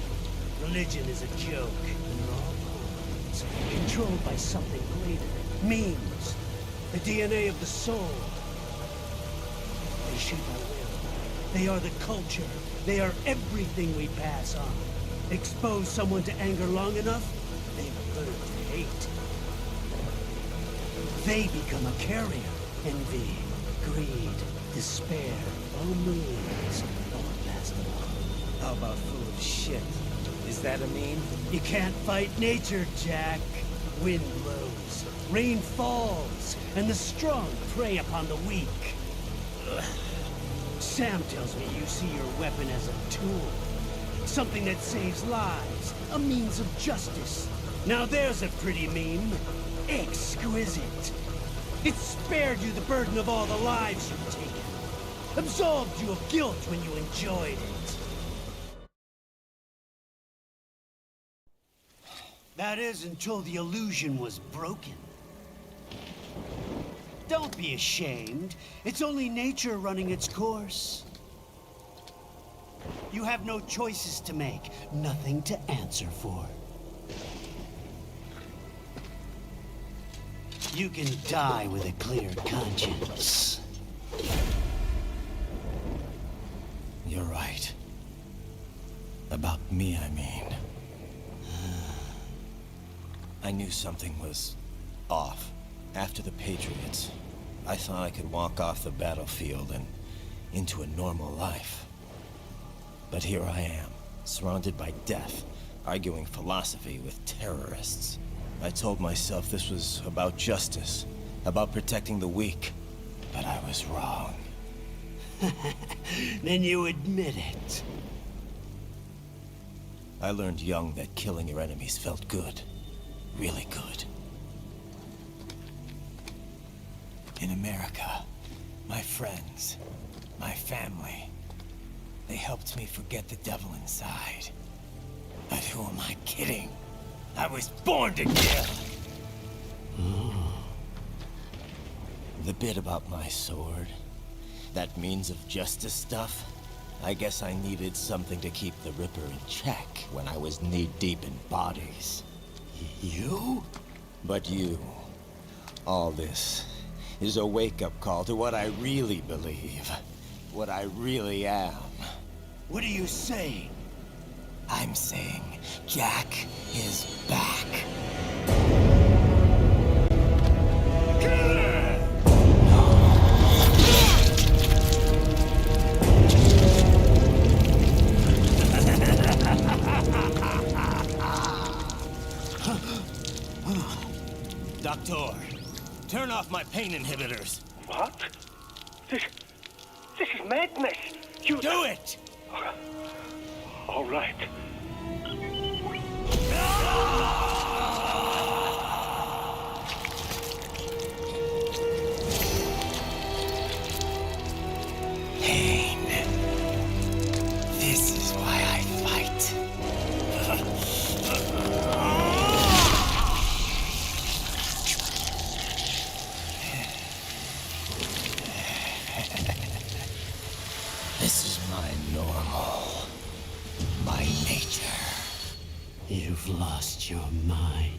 Religion is a joke. And we're all pawns, controlled by something greater. Memes. The DNA of the soul. They shape our will. They are the culture. They are everything we pass on. Expose someone to anger long enough, they learn to hate. They become a carrier. Envy, greed, despair, all means, all passed along. How about full of shit? Is that a meme? You can't fight nature, Jack. Wind blows, rain falls, and the strong prey upon the weak. Ugh. Sam tells me you see your weapon as a tool. Something that saves lives, a means of justice. Now there's a pretty meme. Exquisite. It spared you the burden of all the lives you've taken. Absolved you of guilt when you enjoyed it. That is until the illusion was broken. Don't be ashamed. It's only nature running its course. You have no choices to make, nothing to answer for. You can die with a clear conscience. You're right. About me, I mean. I knew something was off. After the Patriots, I thought I could walk off the battlefield and into a normal life. But here I am, surrounded by death, arguing philosophy with terrorists. I told myself this was about justice, about protecting the weak, but I was wrong. Then you admit it. I learned young that killing your enemies felt good. Really good. In America, my friends, my family, they helped me forget the devil inside. But who am I kidding? I was born to kill! The bit about my sword, that means of justice stuff, I guess I needed something to keep the Ripper in check when I was knee-deep in bodies. You? But you. All this is a wake-up call to what I really believe. What I really am. What are you saying? I'm saying Jack is back. Doctor, turn off my pain inhibitors. What? This is madness. You do it! All right. Pain. This is why I fight. This is my normal. My nature. You've lost your mind.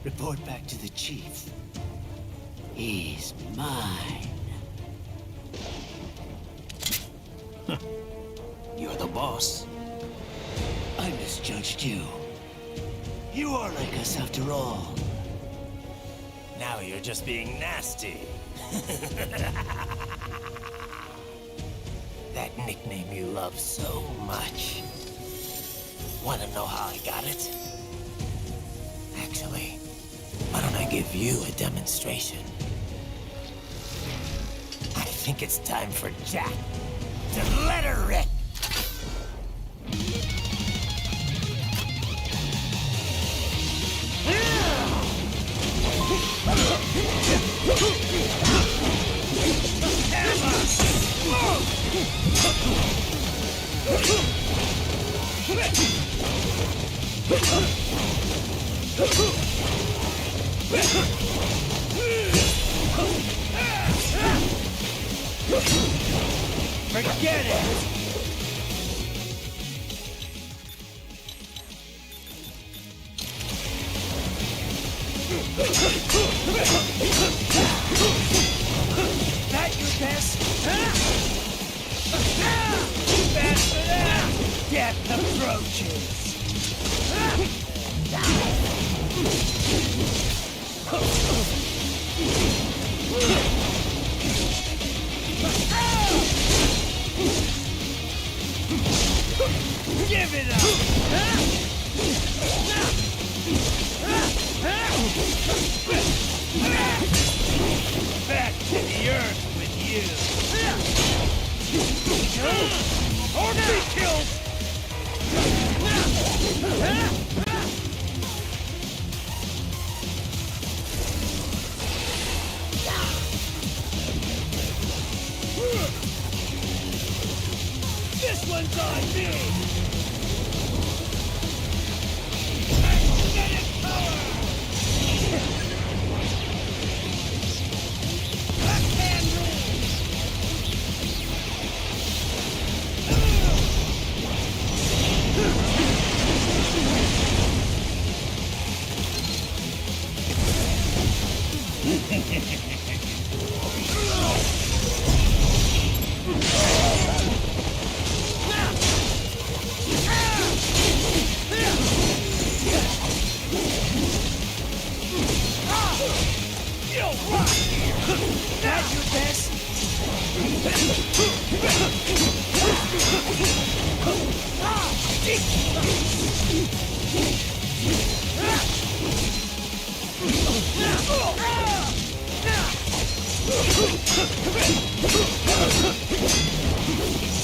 Report back to the chief. He's mine. You're the boss. I misjudged you. You are like us after all. Now you're just being nasty. That nickname you love so much. Wanna know how I got it? Actually, why don't I give you a demonstration? I think it's time for Jack to let her rip. Forget it! That your best? Faster now! Death approaches! Give it up! Back to the earth with you! Or be killed! This one's on me! Magnetic power! Backhand rule! That your best?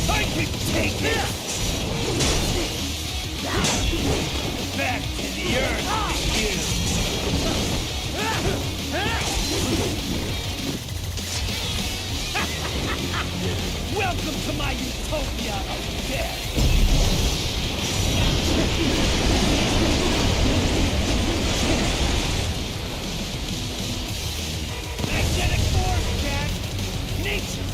I can take it! Back to the earth with you! Welcome to my utopia of death! Magnetic force, Jack! Nature!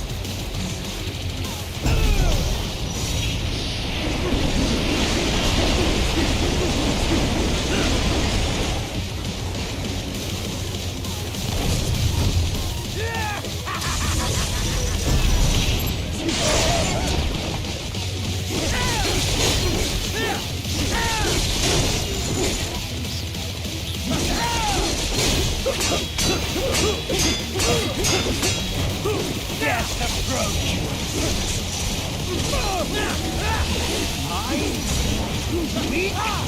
Death approaches! We are!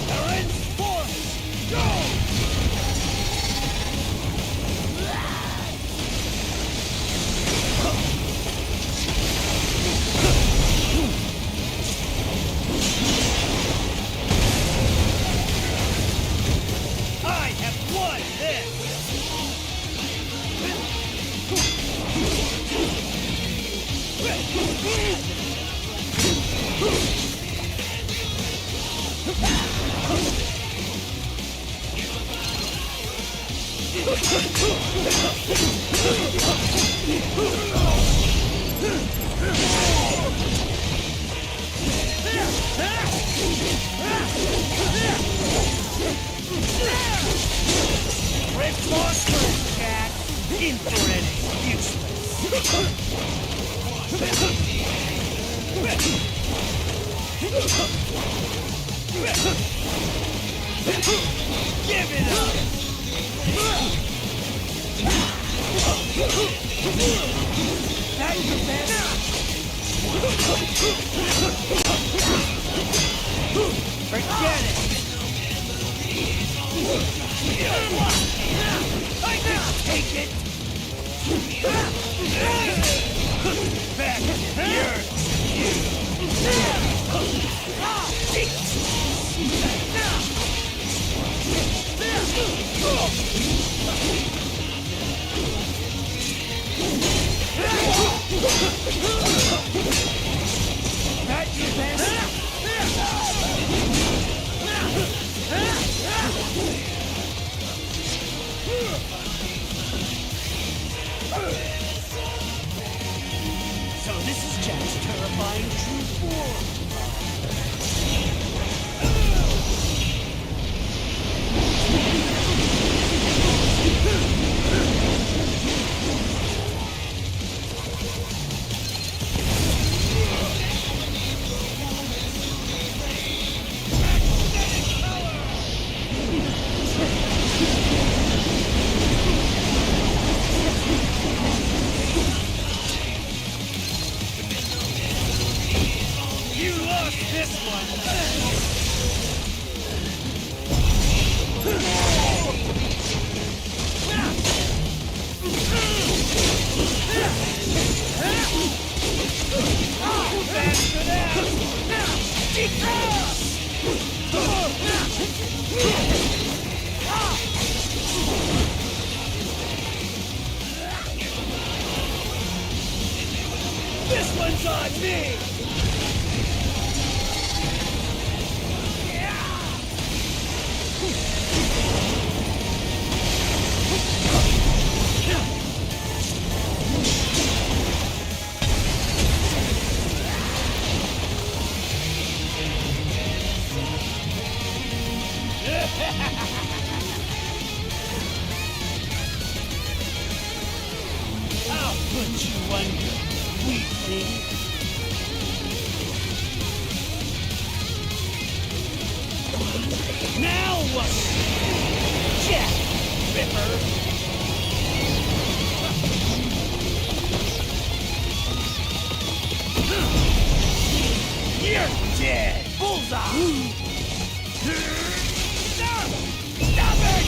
Current force! Go! I have won this! Give it up! That's the best! Forget it! I can take it! Back That's your best! So this is Jack's terrifying true form. You lost this one! This one's on me! I'll put you under, weakling. Now what? Jack Ripper! You're dead! Bullseye! Stop! Stop it!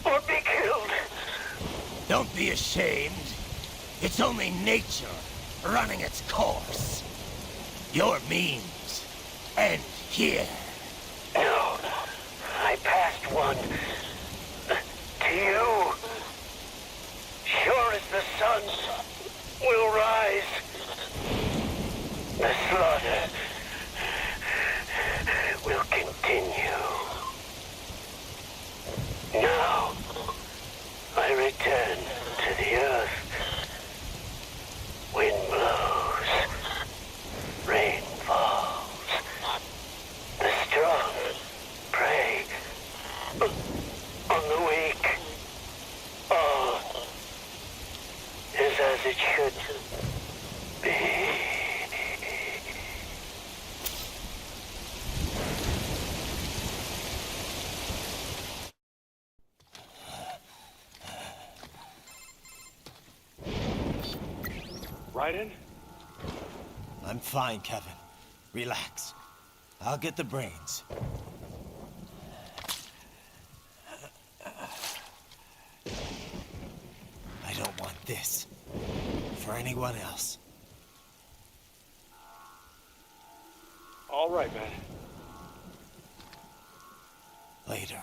Or be killed. Don't be ashamed. It's only nature running its course. Your means end here. No, I passed one. To you. Sure as the sun will rise. The slaughter will continue. Now, I return to the earth. Wind blows. Rain falls. The strong prey on the weak. All is as it should be. Raiden? I'm fine, Kevin. Relax. I'll get the brains. I don't want this for anyone else. All right, man. Later.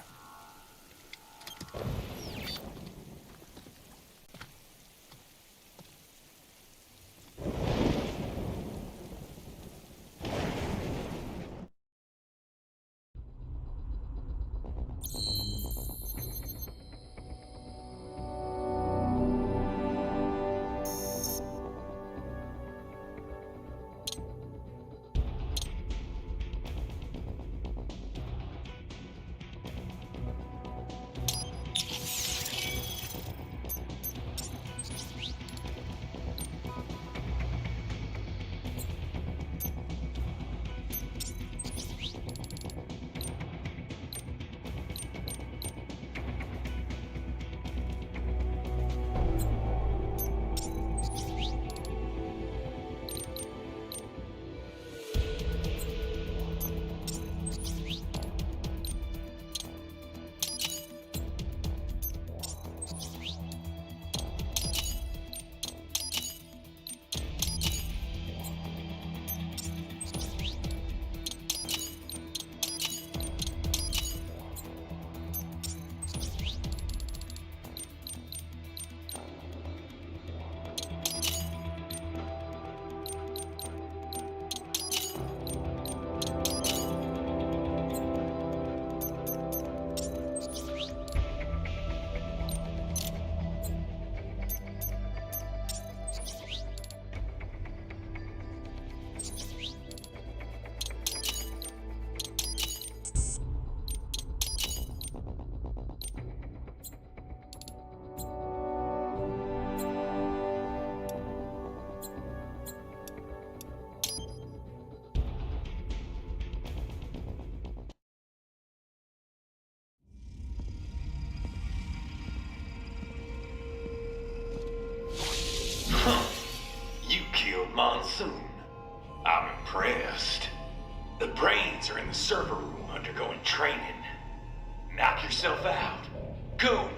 server room undergoing training. Knock yourself out. Goon,